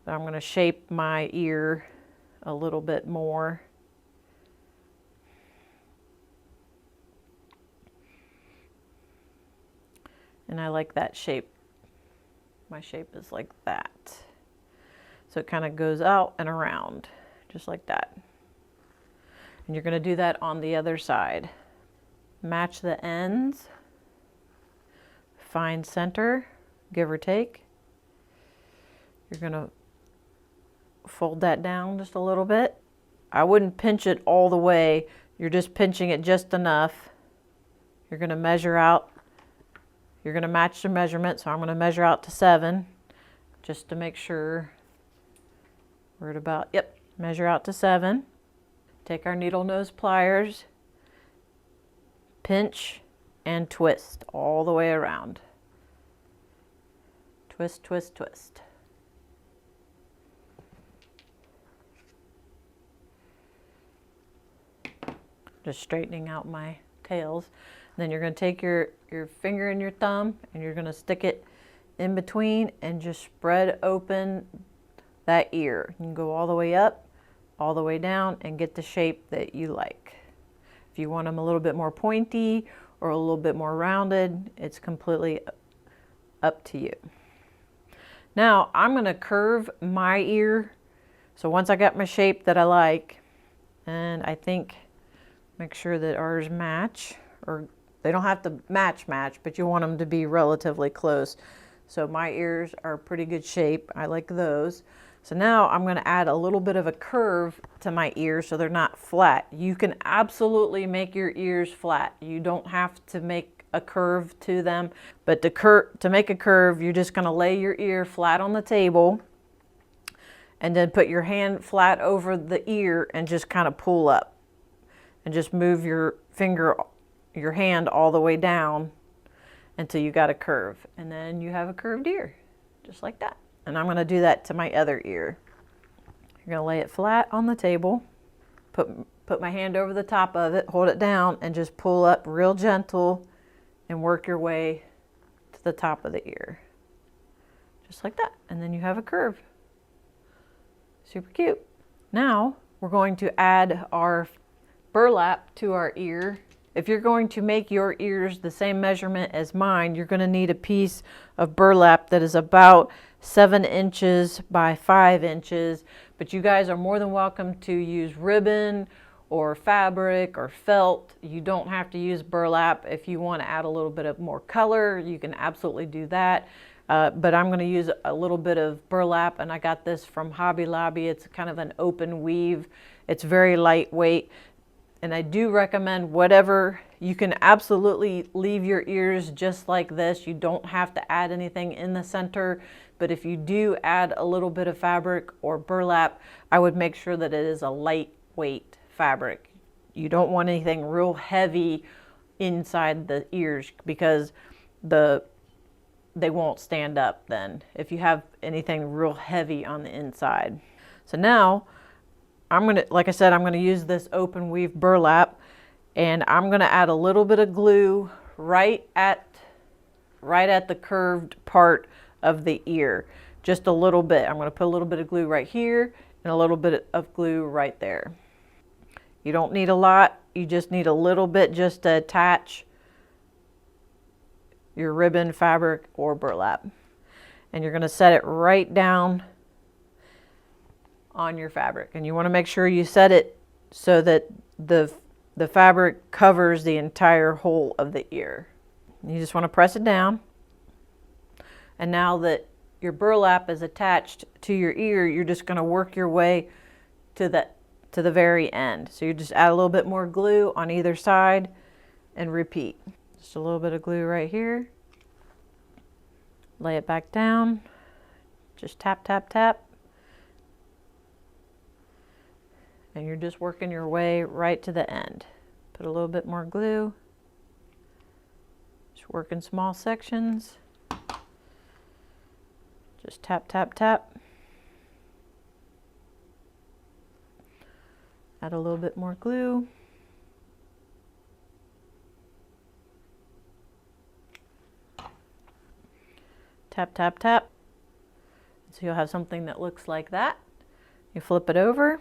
But I'm going to shape my ear a little bit more. And I like that shape. My shape is like that. So it kind of goes out and around, just like that. And you're going to do that on the other side. Match the ends. Find center, give or take. You're going to fold that down just a little bit. I wouldn't pinch it all the way. You're just pinching it just enough. You're going to measure out. You're going to match the measurement. So I'm going to measure out to 7 just to make sure we're at about, yep, measure out to 7. Take our needle nose pliers, pinch and twist all the way around. Twist, twist, twist. Just straightening out my tails. Then you're going to take your finger and your thumb and you're going to stick it in between and just spread open that ear. You can go all the way up, all the way down, and get the shape that you like. If you want them a little bit more pointy or a little bit more rounded, it's completely up to you. Now I'm going to curve my ear. So once I got my shape that I like, and I think, make sure that ours match, or they don't have to match, but you want them to be relatively close. So my ears are pretty good shape. I like those. So now I'm going to add a little bit of a curve to my ears so they're not flat. You can absolutely make your ears flat. You don't have to make a curve to them, but to make a curve, you're just going to lay your ear flat on the table and then put your hand flat over the ear and just kind of pull up and just move your hand all the way down until you got a curve, and then you have a curved ear just like that. And I'm going to do that to my other ear. You're going to lay it flat on the table, put my hand over the top of it, hold it down, and just pull up real gentle and work your way to the top of the ear. Just like that. And then you have a curve. Super cute. Now we're going to add our burlap to our ear. If you're going to make your ears the same measurement as mine, you're going to need a piece of burlap that is about 7 inches by 5 inches, but you guys are more than welcome to use ribbon or fabric or felt. You don't have to use burlap. If you want to add a little bit of more color, you can absolutely do that. But I'm going to use a little bit of burlap, and I got this from Hobby Lobby. It's kind of an open weave. It's very lightweight. And I do recommend whatever, you can absolutely leave your ears just like this. You don't have to add anything in the center, but if you do add a little bit of fabric or burlap, I would make sure that it is a lightweight fabric. You don't want anything real heavy inside the ears because they won't stand up then if you have anything real heavy on the inside. So now, like I said, I'm going to use this open weave burlap, and I'm going to add a little bit of glue right at the curved part of the ear. Just a little bit. I'm going to put a little bit of glue right here and a little bit of glue right there. You don't need a lot. You just need a little bit just to attach your ribbon, fabric, or burlap. And you're going to set it right down on your fabric, and you want to make sure you set it so that the fabric covers the entire whole of the ear. You just want to press it down, and now that your burlap is attached to your ear, you're just going to work your way to the very end. So you just add a little bit more glue on either side and repeat. Just a little bit of glue right here. Lay it back down. Just tap, tap, tap. And you're just working your way right to the end. Put a little bit more glue. Just work in small sections. Just tap, tap, tap. Add a little bit more glue. Tap, tap, tap. So you'll have something that looks like that. You flip it over,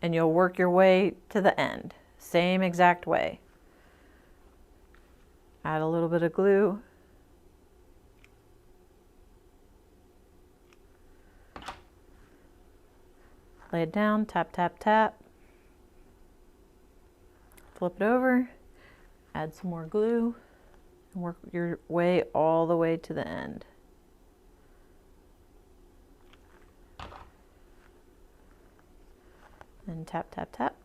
and you'll work your way to the end. Same exact way. Add a little bit of glue. Lay it down, tap, tap, tap. Flip it over, add some more glue, and work your way all the way to the end. And tap, tap, tap.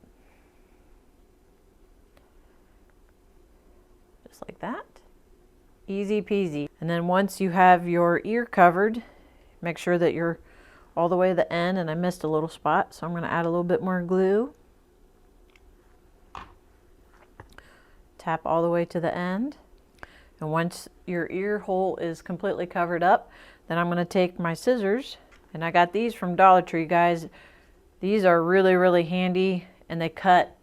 Just like that. Easy peasy. And then once you have your ear covered, make sure that you're all the way to the end, and I missed a little spot, so I'm going to add a little bit more glue. Tap all the way to the end. And once your ear hole is completely covered up, then I'm going to take my scissors, and I got these from Dollar Tree, guys. These are really, really handy, and they cut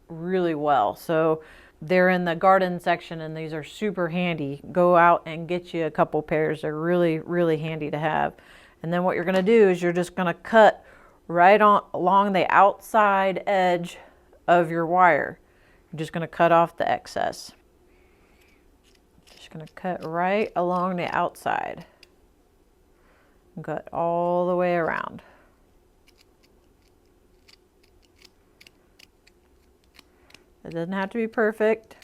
really well. So they're in the garden section, and these are super handy. Go out and get you a couple pairs. They're really, really handy to have. And then what you're going to do is you're just going to cut right on along the outside edge of your wire. You're just going to cut off the excess. Just going to cut right along the outside. And cut all the way around. It doesn't have to be perfect,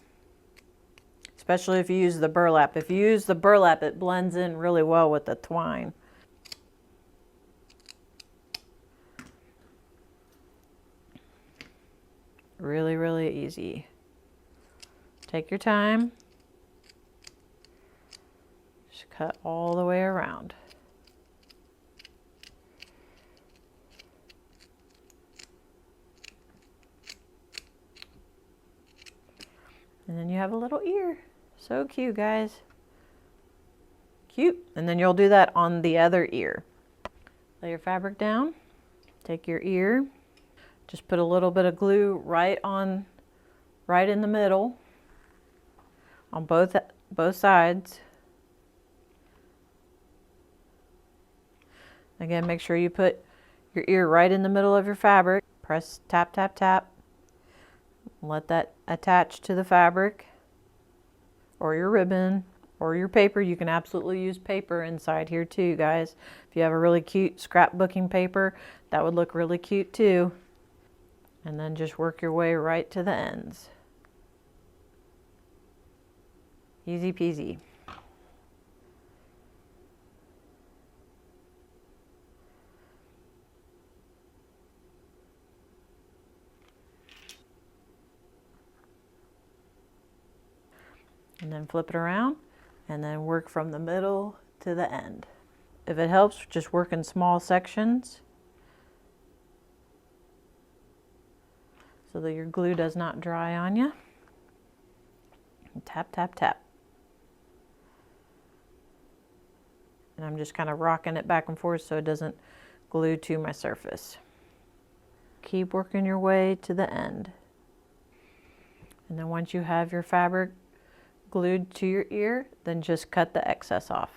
especially if you use the burlap. If you use the burlap, it blends in really well with the twine. Really, really easy. Take your time. Just cut all the way around. And then you have a little ear. So cute, guys. Cute. And then you'll do that on the other ear. Lay your fabric down. Take your ear. Just put a little bit of glue right in the middle on both sides. Again, make sure you put your ear right in the middle of your fabric. Press, tap, tap, tap. Let that attach to the fabric or your ribbon or your paper. You can absolutely use paper inside here too, guys. If you have a really cute scrapbooking paper, that would look really cute too. And then just work your way right to the ends. Easy peasy. And then flip it around and then work from the middle to the end. If it helps, just work in small sections so that your glue does not dry on you. And tap, tap, tap. And I'm just kind of rocking it back and forth so it doesn't glue to my surface. Keep working your way to the end. And then once you have your fabric glued to your ear, then just cut the excess off.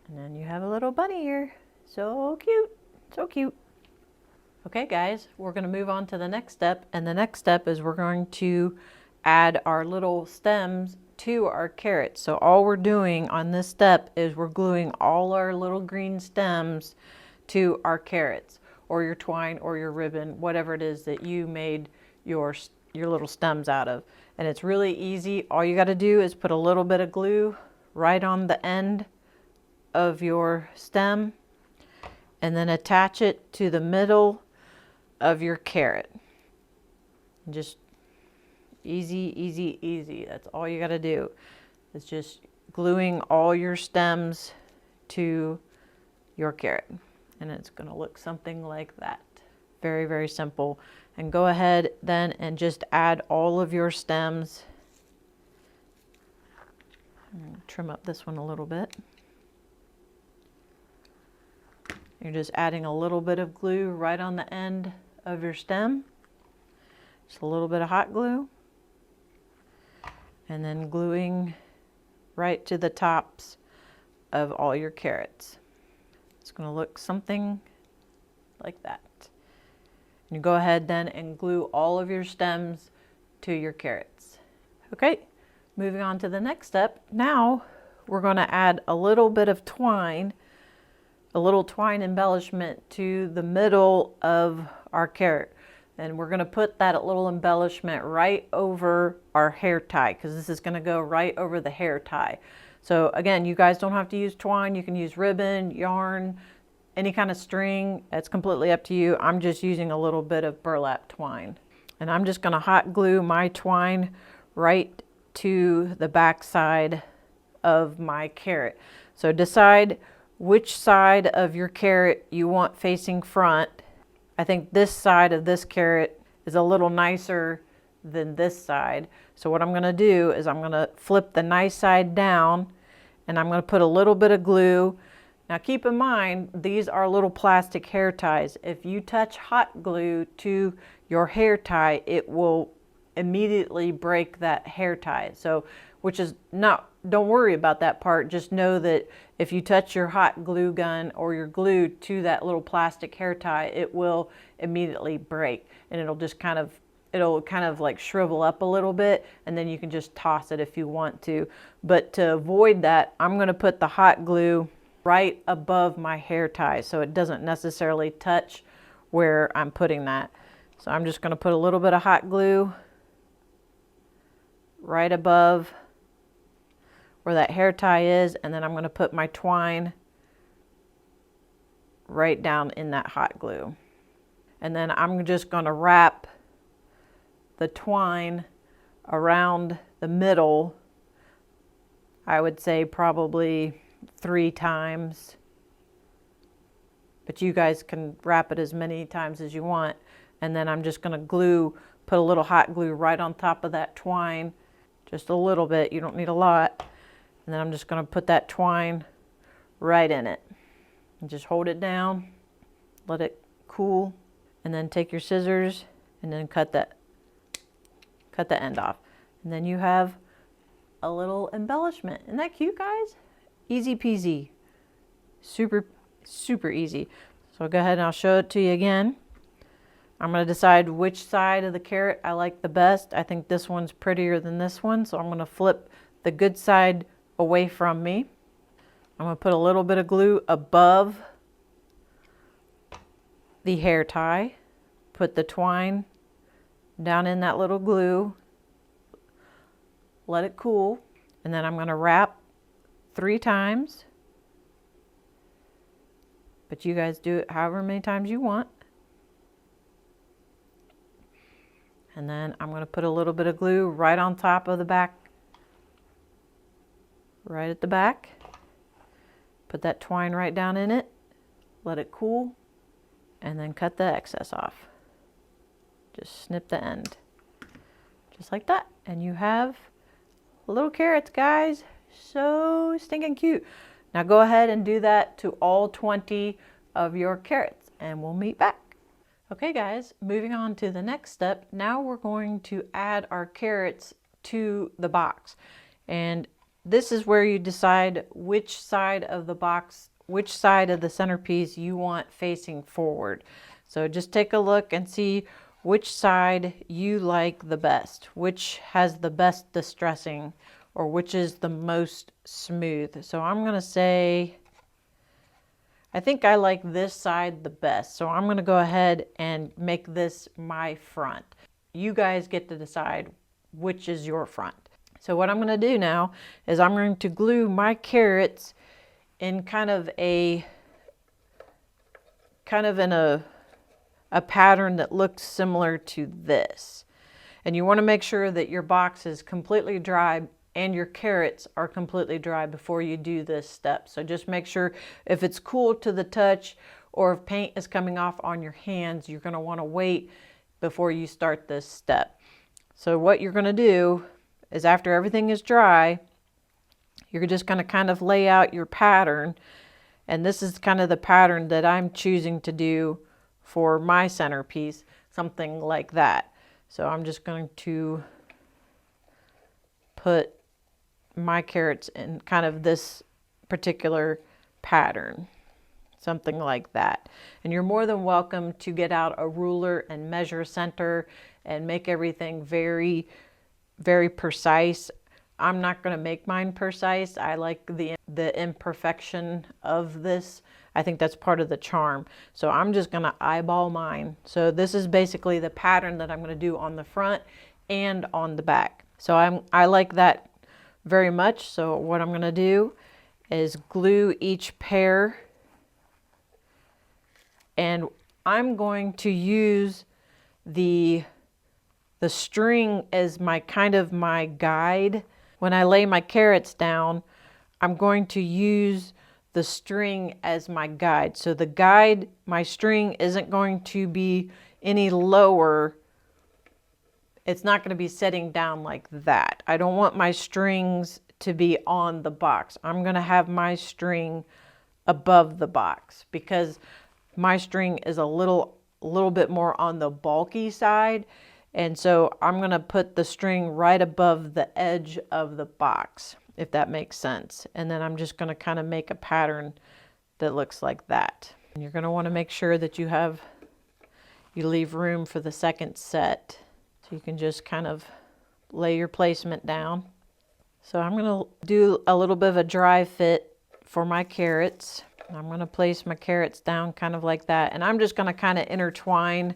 And then you have a little bunny ear. So cute, so cute. Okay guys, we're going to move on to the next step, and the next step is we're going to add our little stems to our carrots. So all we're doing on this step is we're gluing all our little green stems to our carrots or your twine or your ribbon, whatever it is that you made your little stems out of. And it's really easy. All you got to do is put a little bit of glue right on the end of your stem and then attach it to the middle of your carrot. And just easy, easy, easy. That's all you got to do. It's just gluing all your stems to your carrot. And it's going to look something like that. Very, very simple. And go ahead then and just add all of your stems. Trim up this one a little bit. You're just adding a little bit of glue right on the end of your stem. Just a little bit of hot glue. And then gluing right to the tops of all your carrots. It's going to look something like that. And you go ahead then and glue all of your stems to your carrots. Okay, moving on to the next step. Now we're going to add a little bit of twine, a little twine embellishment to the middle of our carrot. And we're going to put that little embellishment right over our hair tie, because this is going to go right over the hair tie. So again, you guys don't have to use twine. You can use ribbon, yarn, any kind of string. It's completely up to you. I'm just using a little bit of burlap twine. And I'm just going to hot glue my twine right to the back side of my carrot. So decide which side of your carrot you want facing front. I think this side of this carrot is a little nicer than this side. So what I'm going to do is I'm going to flip the nice side down, and I'm going to put a little bit of glue. Now keep in mind, these are little plastic hair ties. If you touch hot glue to your hair tie, it will immediately break that hair tie. So, which is not, don't worry about that part. Just know that if you touch your hot glue gun or your glue to that little plastic hair tie, it will immediately break, and it'll just kind of like shrivel up a little bit, and then you can just toss it if you want to. But to avoid that, I'm going to put the hot glue right above my hair tie, so it doesn't necessarily touch where I'm putting that. So I'm just going to put a little bit of hot glue right above where that hair tie is, and then I'm going to put my twine right down in that hot glue. And then I'm just going to wrap the twine around the middle, I would say probably 3 times, but you guys can wrap it as many times as you want. And then I'm just going to put a little hot glue right on top of that twine, just a little bit, you don't need a lot. And then I'm just going to put that twine right in it and just hold it down, let it cool, and then take your scissors and then cut the end off. And then you have a little embellishment. Isn't that cute, guys? Easy peasy. Super, super easy. So I'll go ahead and I'll show it to you again. I'm going to decide which side of the carrot I like the best. I think this one's prettier than this one, so I'm going to flip the good side away from me. I'm going to put a little bit of glue above the hair tie. Put the twine down in that little glue. Let it cool. And then I'm going to wrap 3 times. But you guys do it however many times you want. And then I'm going to put a little bit of glue right on top of the back, right at the back. Put that twine right down in it, let it cool, and then cut the excess off. Just snip the end, just like that. And you have little carrots, guys. So stinking cute. Now go ahead and do that to all 20 of your carrots, and we'll meet back. Okay guys, moving on to the next step. Now we're going to add our carrots to the box. And this is where you decide which side of the box, which side of the centerpiece you want facing forward. So just take a look and see which side you like the best, which has the best distressing, or which is the most smooth. So I'm going to say, I think I like this side the best. So I'm going to go ahead and make this my front. You guys get to decide which is your front. So what I'm going to do now is I'm going to glue my carrots in kind of in a pattern that looks similar to this. And you want to make sure that your box is completely dry and your carrots are completely dry before you do this step. So just make sure if it's cool to the touch or if paint is coming off on your hands, you're going to want to wait before you start this step. So what you're going to do is after everything is dry, you're just going to kind of lay out your pattern. And this is kind of the pattern that I'm choosing to do for my centerpiece, something like that. So I'm just going to put my carrots in kind of this particular pattern, something like that. And you're more than welcome to get out a ruler and measure center and make everything very, very precise. I'm not going to make mine precise. I like the imperfection of this. I think that's part of the charm. So I'm just going to eyeball mine. So this is basically the pattern that I'm going to do on the front and on the back. So I like that very much. So what I'm going to do is glue each pair, and I'm going to use the string as my kind of my guide. When I lay my carrots down, I'm going to use the string as my guide. So the guide, my string isn't going to be any lower. It's not going to be setting down like that. I don't want my strings to be on the box. I'm going to have my string above the box because my string is a little bit more on the bulky side. And so I'm going to put the string right above the edge of the box, if that makes sense. And then I'm just going to kind of make a pattern that looks like that. And you're going to want to make sure that you leave room for the second set. So you can just kind of lay your placement down. So I'm going to do a little bit of a dry fit for my carrots. I'm going to place my carrots down kind of like that. And I'm just going to kind of intertwine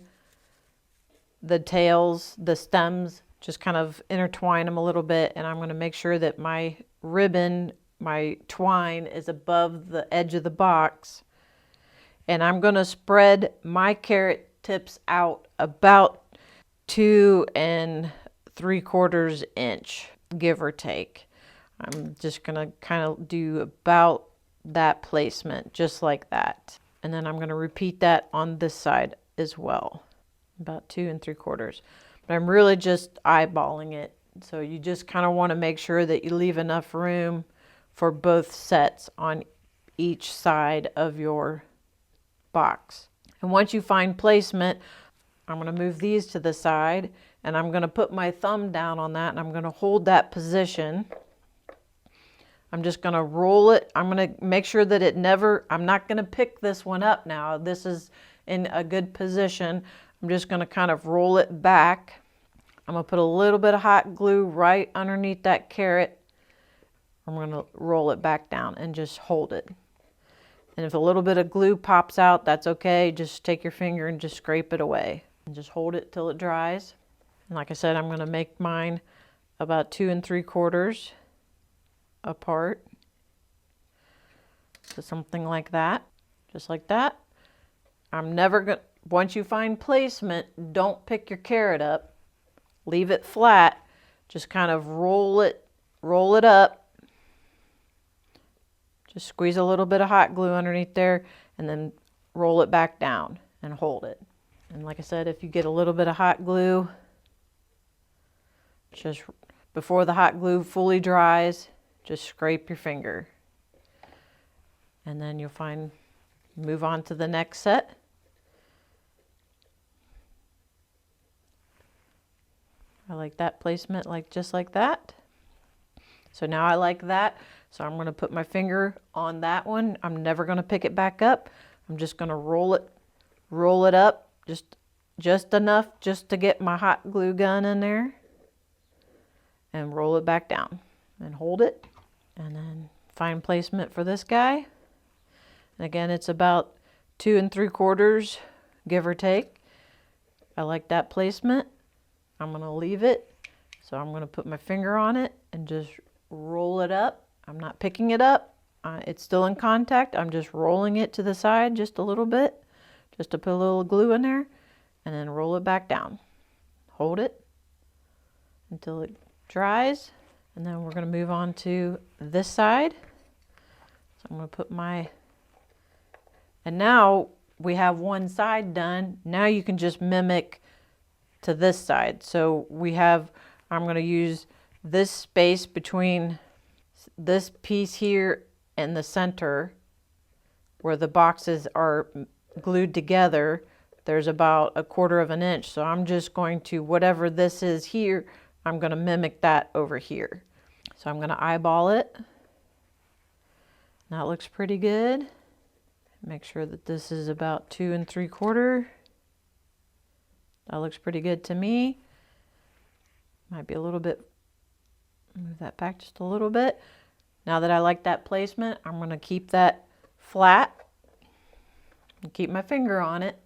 the tails, the stems, just kind of intertwine them a little bit. And I'm going to make sure that my ribbon, my twine is above the edge of the box. And I'm going to spread my carrot tips out about 2 3/4 inch, give or take. I'm just going to kind of do about that placement, just like that. And then I'm going to repeat that on this side as well, about 2 3/4. But I'm really just eyeballing it. So you just kind of want to make sure that you leave enough room for both sets on each side of your box. And once you find placement, I'm going to move these to the side, and I'm going to put my thumb down on that, and I'm going to hold that position. I'm just going to roll it. I'm going to make sure that I'm not going to pick this one up now. This is in a good position. I'm just going to kind of roll it back. I'm going to put a little bit of hot glue right underneath that carrot. I'm going to roll it back down and just hold it. And if a little bit of glue pops out, that's okay. Just take your finger and just scrape it away. And just hold it till it dries. And like I said, I'm going to make mine about 2 3/4 apart. So something like that. Just like that. I'm never going to, once you find placement, don't pick your carrot up. Leave it flat. Just kind of roll it up. Just squeeze a little bit of hot glue underneath there and then roll it back down and hold it. And like I said, if you get a little bit of hot glue, just before the hot glue fully dries, just scrape your finger. And then you'll move on to the next set. I like that placement, just like that. So now I like that. So I'm going to put my finger on that one. I'm never going to pick it back up. I'm just going to roll it up just enough just to get my hot glue gun in there, and roll it back down and hold it. And then find placement for this guy. And again, it's about 2 3/4, give or take. I like that placement. I'm going to leave it. So I'm going to put my finger on it and just roll it up. I'm not picking it up. It's still in contact. I'm just rolling it to the side just a little bit, just to put a little glue in there, and then roll it back down. Hold it until it dries. And then we're going to move on to this side. So I'm going to put and now we have one side done. Now you can just mimic to this side. So I'm going to use this space between this piece here and the center where the boxes are glued together. There's about 1/4 inch. So I'm just going to, whatever this is here, I'm going to mimic that over here. So I'm going to eyeball it. That looks pretty good. Make sure that this is about 2 3/4. That looks pretty good to me. Might be a little bit, move that back just a little bit. Now that I like that placement, I'm going to keep that flat and keep my finger on it.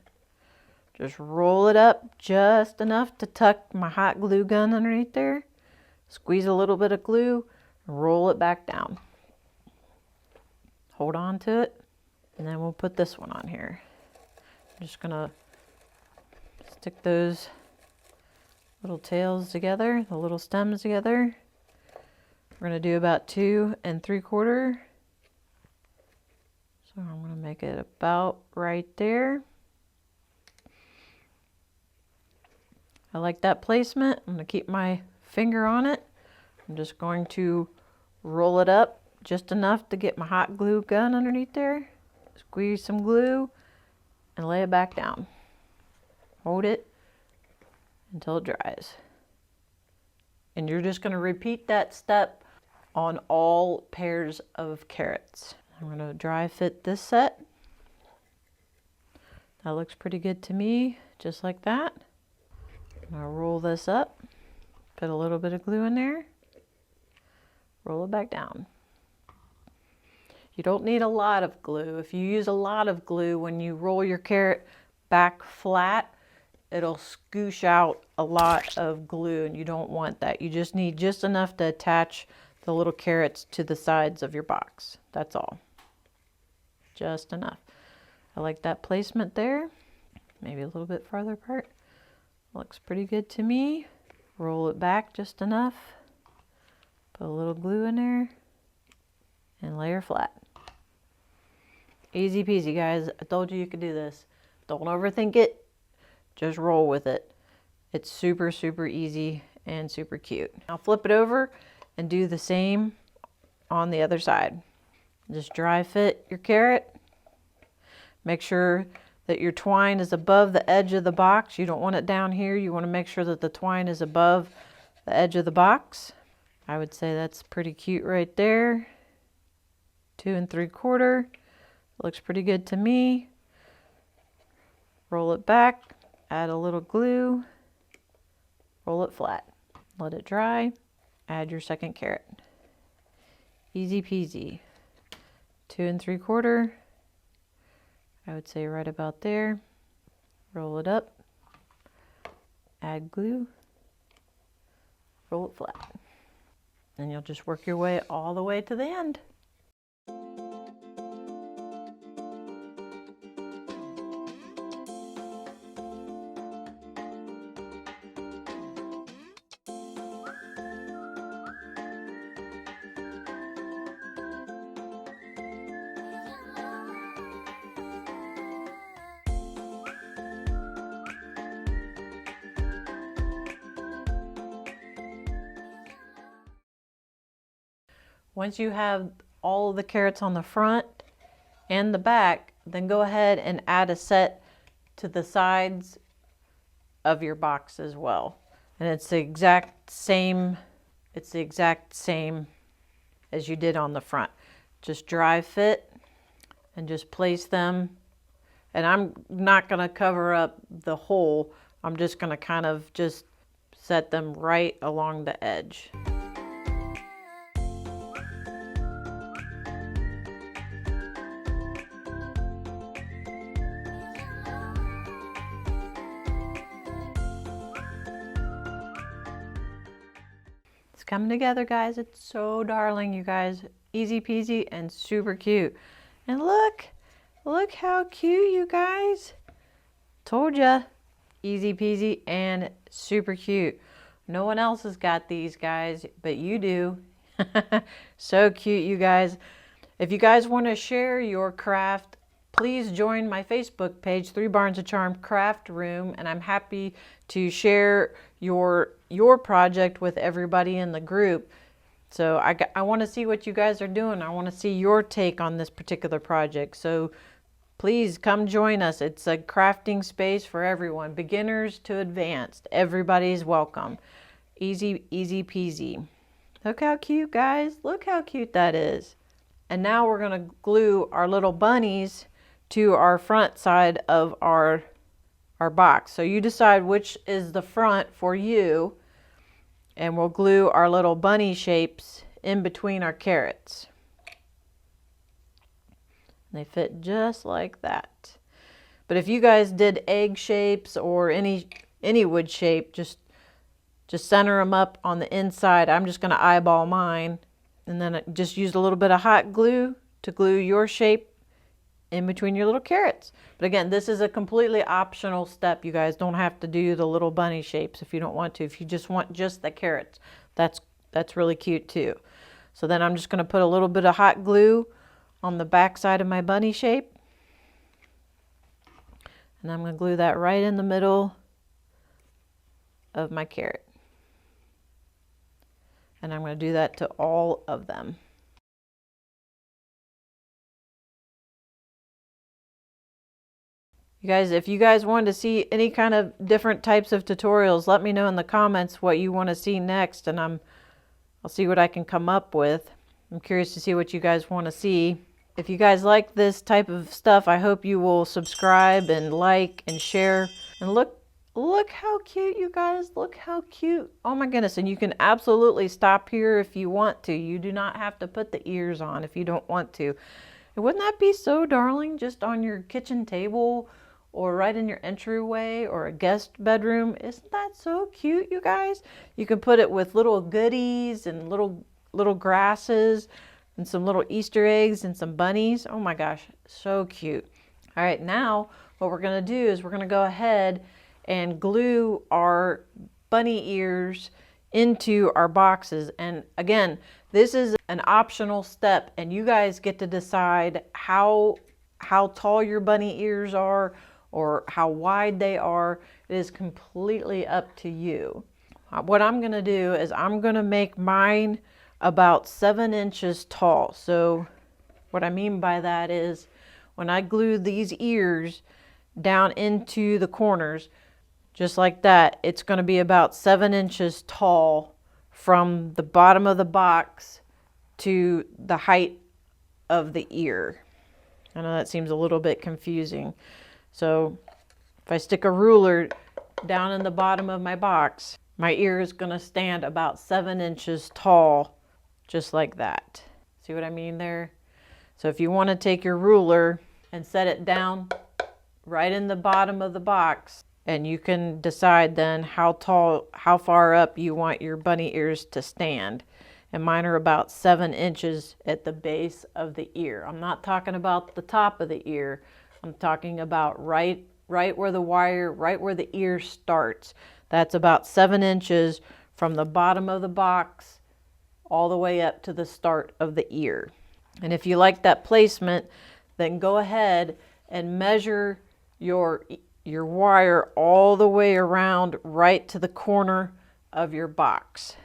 Just roll it up just enough to tuck my hot glue gun underneath there. Squeeze a little bit of glue and roll it back down. Hold on to it, and then we'll put this one on here. I'm just going to stick those little tails together, the little stems together. We're going to do about 2 3/4. So I'm going to make it about right there. I like that placement. I'm going to keep my finger on it. I'm just going to roll it up just enough to get my hot glue gun underneath there. Squeeze some glue and lay it back down. Hold it until it dries. And you're just going to repeat that step on all pairs of carrots. I'm going to dry fit this set. That looks pretty good to me, just like that. I'm going to roll this up, put a little bit of glue in there, roll it back down. You don't need a lot of glue. If you use a lot of glue, when you roll your carrot back flat, it'll scoosh out a lot of glue, and you don't want that. You just need just enough to attach the little carrots to the sides of your box. That's all. Just enough. I like that placement there. Maybe a little bit farther apart. Looks pretty good to me. Roll it back just enough. Put a little glue in there and lay her flat. Easy peasy, guys. I told you you could do this. Don't overthink it. Just roll with it. It's super, super easy and super cute. Now flip it over and do the same on the other side. Just dry fit your carrot. Make sure that your twine is above the edge of the box. You don't want it down here. You want to make sure that the twine is above the edge of the box. I would say that's pretty cute right there. 2 3/4. Looks pretty good to me. Roll it back, add a little glue, roll it flat. Let it dry, add your second carrot. Easy peasy. 2 3/4. I would say right about there. Roll it up, add glue, roll it flat. And you'll just work your way all the way to the end. Once you have all of the carrots on the front and the back, then go ahead and add a set to the sides of your box as well. And it's the exact same as you did on the front. Just dry fit and just place them. And I'm not going to cover up the hole. I'm just going to kind of just set them right along the edge. Coming together, guys. It's so darling, you guys. Easy peasy and super cute. And look how cute, you guys. Told ya. Easy peasy and super cute. No one else has got these, guys, but you do. So cute, you guys. If you guys want to share your craft, please join my Facebook page, 3 Barns of Charm Craft Room, and I'm happy to share your project with everybody in the group. So I want to see what you guys are doing. I want to see your take on this particular project. So please come join us. It's a crafting space for everyone, beginners to advanced. Everybody's welcome. Easy peasy. Look how cute, guys. Look how cute that is. And now we're going to glue our little bunnies to our front side of our box. So you decide which is the front for you, and we'll glue our little bunny shapes in between our carrots. They fit just like that. But if you guys did egg shapes or any wood shape, just center them up on the inside. I'm just going to eyeball mine, and then just use a little bit of hot glue to glue your shape in between your little carrots. But again, this is a completely optional step. You guys don't have to do the little bunny shapes if you don't want to. If you just want just the carrots, that's really cute too. So then I'm just going to put a little bit of hot glue on the back side of my bunny shape, and I'm going to glue that right in the middle of my carrot. And I'm going to do that to all of them. You guys, if you guys want to see any kind of different types of tutorials, let me know in the comments what you want to see next, and I'll see what I can come up with. I'm curious to see what you guys want to see. If you guys like this type of stuff, I hope you will subscribe and like and share. And look how cute, you guys. Look how cute. Oh my goodness. And you can absolutely stop here if you want to. You do not have to put the ears on if you don't want to. And wouldn't that be so darling, just on your kitchen table or right in your entryway or a guest bedroom? Isn't that so cute, you guys? You can put it with little goodies and little grasses and some little Easter eggs and some bunnies. Oh my gosh, so cute. All right, now what we're gonna do is we're gonna go ahead and glue our bunny ears into our boxes. And again, this is an optional step, and you guys get to decide how tall your bunny ears are or how wide they are. It is completely up to you. What I'm gonna do is I'm gonna make mine about 7 inches tall. So what I mean by that is when I glue these ears down into the corners, just like that, it's going to be about 7 inches tall from the bottom of the box to the height of the ear. I know that seems a little bit confusing. So if I stick a ruler down in the bottom of my box, my ear is going to stand about 7 inches tall, just like that. See what I mean there? So if you want to take your ruler and set it down right in the bottom of the box, and you can decide then how far up you want your bunny ears to stand. And mine are about 7 inches at the base of the ear. I'm not talking about the top of the ear. I'm talking about right where the wire, right where the ear starts. That's about 7 inches from the bottom of the box all the way up to the start of the ear. And if you like that placement, then go ahead and measure your wire all the way around right to the corner of your box.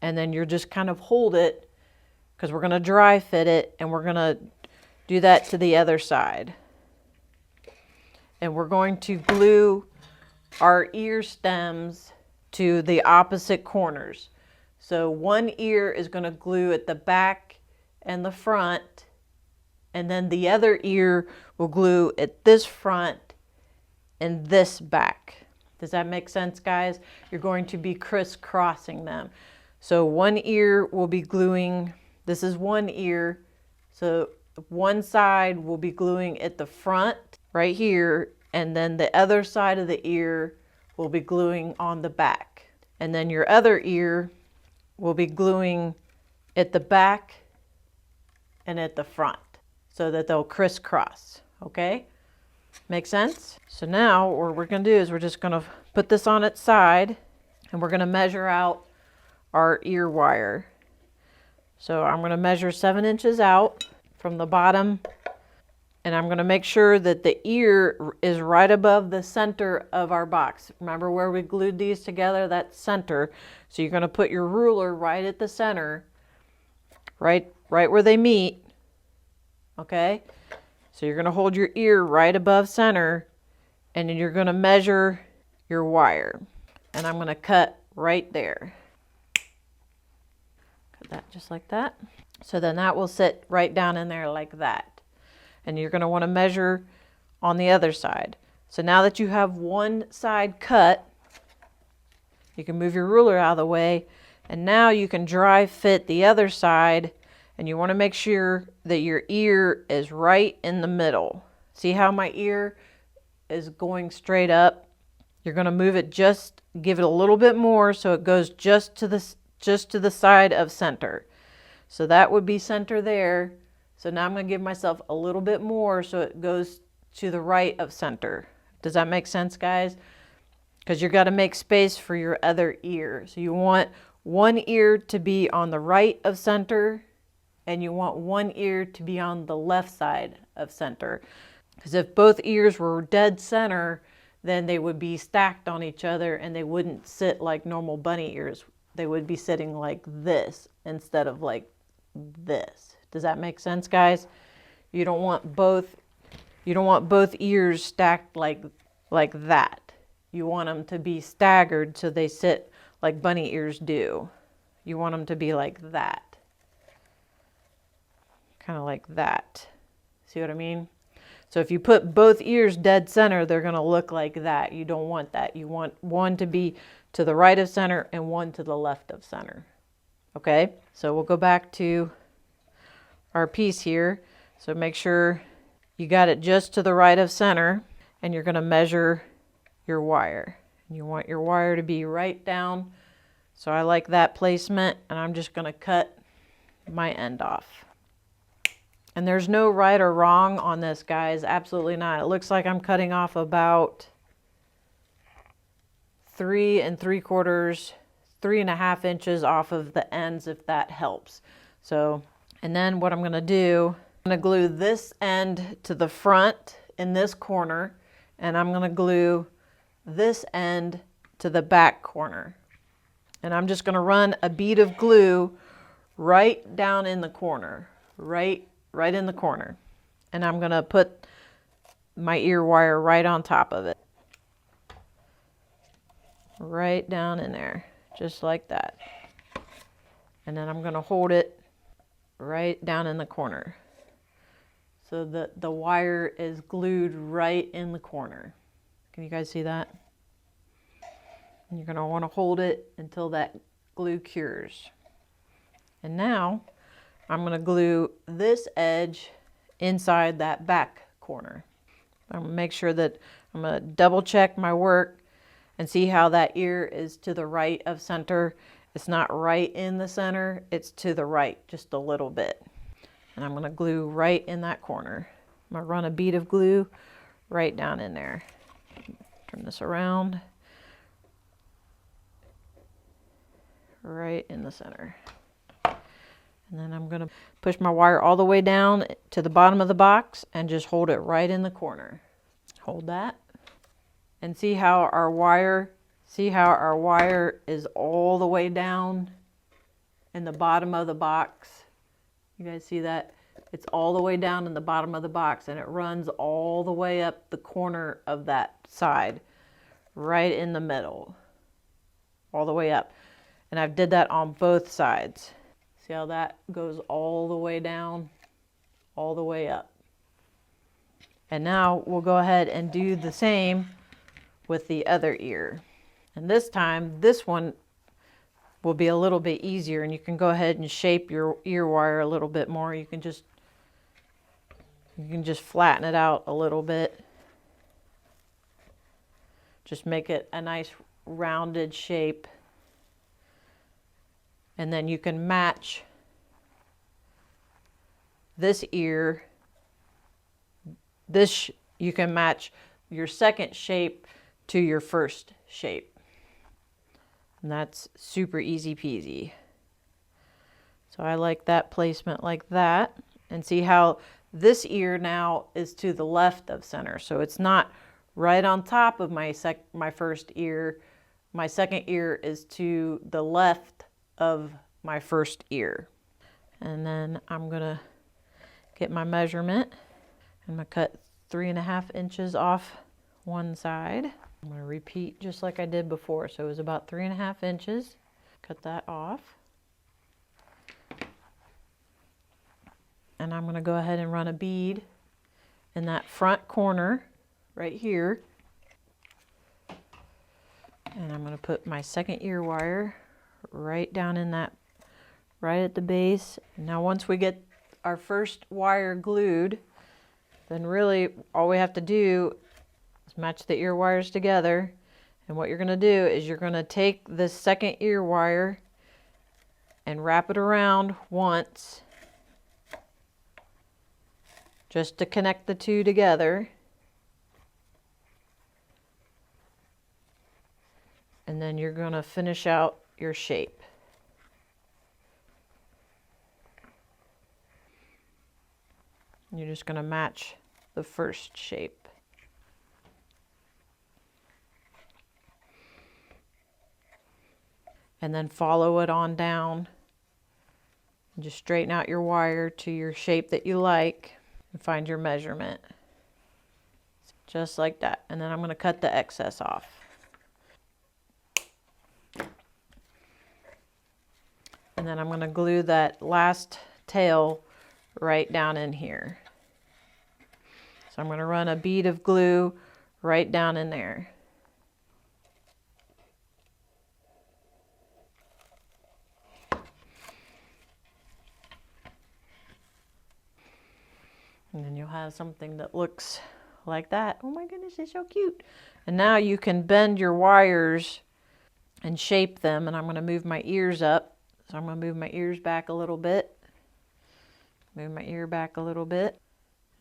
And then you're just kind of hold it, because we're going to dry fit it, and we're going to do that to the other side. And we're going to glue our ear stems to the opposite corners. So one ear is going to glue at the back and the front, and then the other ear will glue at this front and this back. Does that make sense, guys? You're going to be crisscrossing them. So one ear will be gluing, this is one ear, so one side will be gluing at the front right here, and then the other side of the ear will be gluing on the back. And then your other ear will be gluing at the back and at the front so that they'll crisscross, okay? Make sense? So now what we're going to do is we're just going to put this on its side, and we're going to measure out our ear wire. So I'm going to measure 7 inches out from the bottom, and I'm going to make sure that the ear is right above the center of our box. Remember where we glued these together? That's center. So you're going to put your ruler right at the center, right where they meet, okay? So you're going to hold your ear right above center, and then you're going to measure your wire. And I'm going to cut right there. Cut that just like that. So then that will sit right down in there like that. And you're going to want to measure on the other side. So now that you have one side cut, you can move your ruler out of the way, and now you can dry fit the other side, and you want to make sure that your ear is right in the middle. See how my ear is going straight up? You're going to move it, just give it a little bit more so it goes just to the side of center. So that would be center there. So now I'm going to give myself a little bit more so it goes to the right of center. Does that make sense, guys? Because you've got to make space for your other ear. So you want one ear to be on the right of center, and you want one ear to be on the left side of center. Because if both ears were dead center, then they would be stacked on each other and they wouldn't sit like normal bunny ears. They would be sitting like this instead of like this. Does that make sense, guys? You don't want both ears stacked like that. You want them to be staggered so they sit like bunny ears do. You want them to be like that. Kind of like that. See what I mean? So if you put both ears dead center, they're going to look like that. You don't want that. You want one to be to the right of center and one to the left of center. Okay? So we'll go back to our piece here. So make sure you got it just to the right of center, and you're going to measure your wire. You want your wire to be right down. So I like that placement, and I'm just going to cut my end off. And there's no right or wrong on this, guys. Absolutely not. It looks like I'm cutting off about 3 3.5 inches off of the ends, if that helps. So, and then what I'm going to do, I'm going to glue this end to the front in this corner, and I'm going to glue this end to the back corner. And I'm just going to run a bead of glue right down in the corner, right in the corner. And I'm going to put my ear wire right on top of it. Right down in there, just like that. And then I'm going to hold it right down in the corner. So the wire is glued right in the corner. Can you guys see that? And you're going to want to hold it until that glue cures. And now I'm going to glue this edge inside that back corner. I'm going to make sure that I'm going to double check my work and see how that ear is to the right of center. It's not right in the center, it's to the right just a little bit. And I'm going to glue right in that corner. I'm going to run a bead of glue right down in there. Turn this around. Right in the center. And then I'm going to push my wire all the way down to the bottom of the box and just hold it right in the corner. Hold that. And see how our wire is all the way down in the bottom of the box. You guys see that? It's all the way down in the bottom of the box, and it runs all the way up the corner of that side, right in the middle, all the way up. And I've did that on both sides. See how that goes all the way down, all the way up. And now we'll go ahead and do the same with the other ear. And this time, this one will be a little bit easier, and you can go ahead and shape your ear wire a little bit more. You can just flatten it out a little bit. Just make it a nice rounded shape. And then you can match this ear. You can match your second shape to your first shape. And that's super easy peasy. So I like that placement like that. And see how this ear now is to the left of center. So it's not right on top of my first ear. My second ear is to the left of my first ear. And then I'm gonna get my measurement. I'm gonna cut 3.5 inches off one side. I'm gonna repeat just like I did before. So it was about 3.5 inches. Cut that off. And I'm going to go ahead and run a bead in that front corner right here. And I'm going to put my second ear wire right down in that, right at the base. Now once we get our first wire glued, then really all we have to do is match the ear wires together. And what you're going to do is you're going to take this second ear wire and wrap it around once, just to connect the two together. And then you're going to finish out your shape. You're just going to match the first shape. And then follow it on down. And just straighten out your wire to your shape that you like and find your measurement. Just like that. And then I'm going to cut the excess off. And then I'm going to glue that last tail right down in here. So I'm going to run a bead of glue right down in there. And then you'll have something that looks like that. Oh my goodness, it's so cute. And now you can bend your wires and shape them. And I'm going to move my ears up. So I'm going to move my ears back a little bit. Move my ear back a little bit.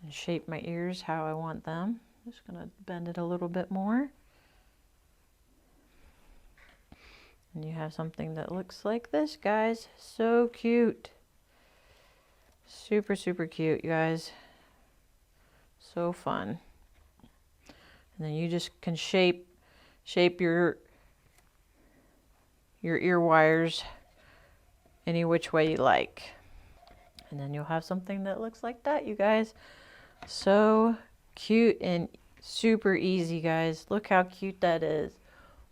And shape my ears how I want them. Just going to bend it a little bit more. And you have something that looks like this, guys. So cute. Super, super cute, you guys. So fun. And then you just can shape your ear wires any which way you like. And then you'll have something that looks like that, you guys. So cute and super easy, guys. Look how cute that is.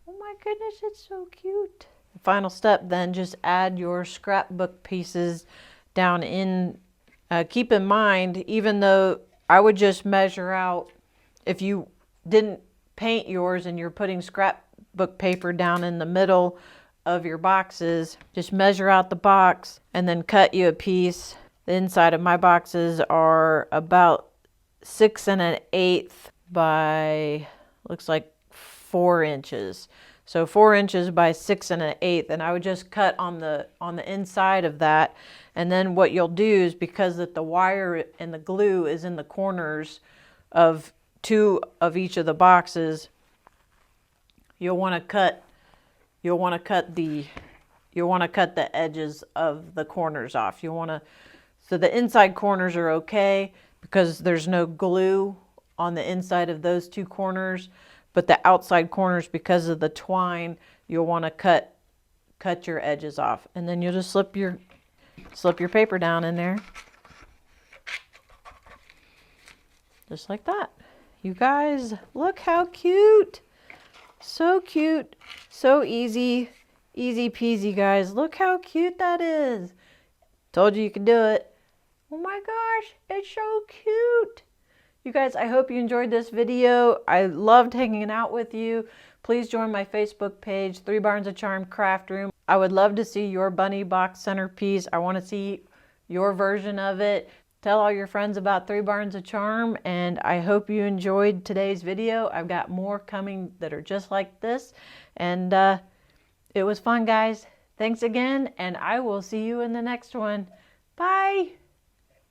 Oh my goodness, it's so cute. The final step then, just add your scrapbook pieces down in. Keep in mind, even though I would just measure out, if you didn't paint yours and you're putting scrapbook paper down in the middle of your boxes, just measure out the box and then cut you a piece. The inside of my boxes are about 6 1/8 by, looks like 4 inches. So 4 inches by 6 1/8, and I would just cut on the inside of that. And then what you'll do is, because that the wire and the glue is in the corners of 2 of each of the boxes, you'll want to cut the edges of the corners off. So the inside corners are okay because there's no glue on the inside of those 2 corners, but the outside corners, because of the twine, you'll want to cut your edges off. And then you'll just slip your paper down in there. Just like that. You guys, look how cute. So cute. So easy. Easy peasy, guys. Look how cute that is. Told you could do it. Oh my gosh, it's so cute. You guys, I hope you enjoyed this video. I loved hanging out with you. Please join my Facebook page, 3 Barns of Charm Craft Room. I would love to see your bunny box centerpiece. I want to see your version of it. Tell all your friends about 3 Barns of Charm, and I hope you enjoyed today's video. I've got more coming that are just like this, and it was fun, guys. Thanks again, and I will see you in the next one. Bye.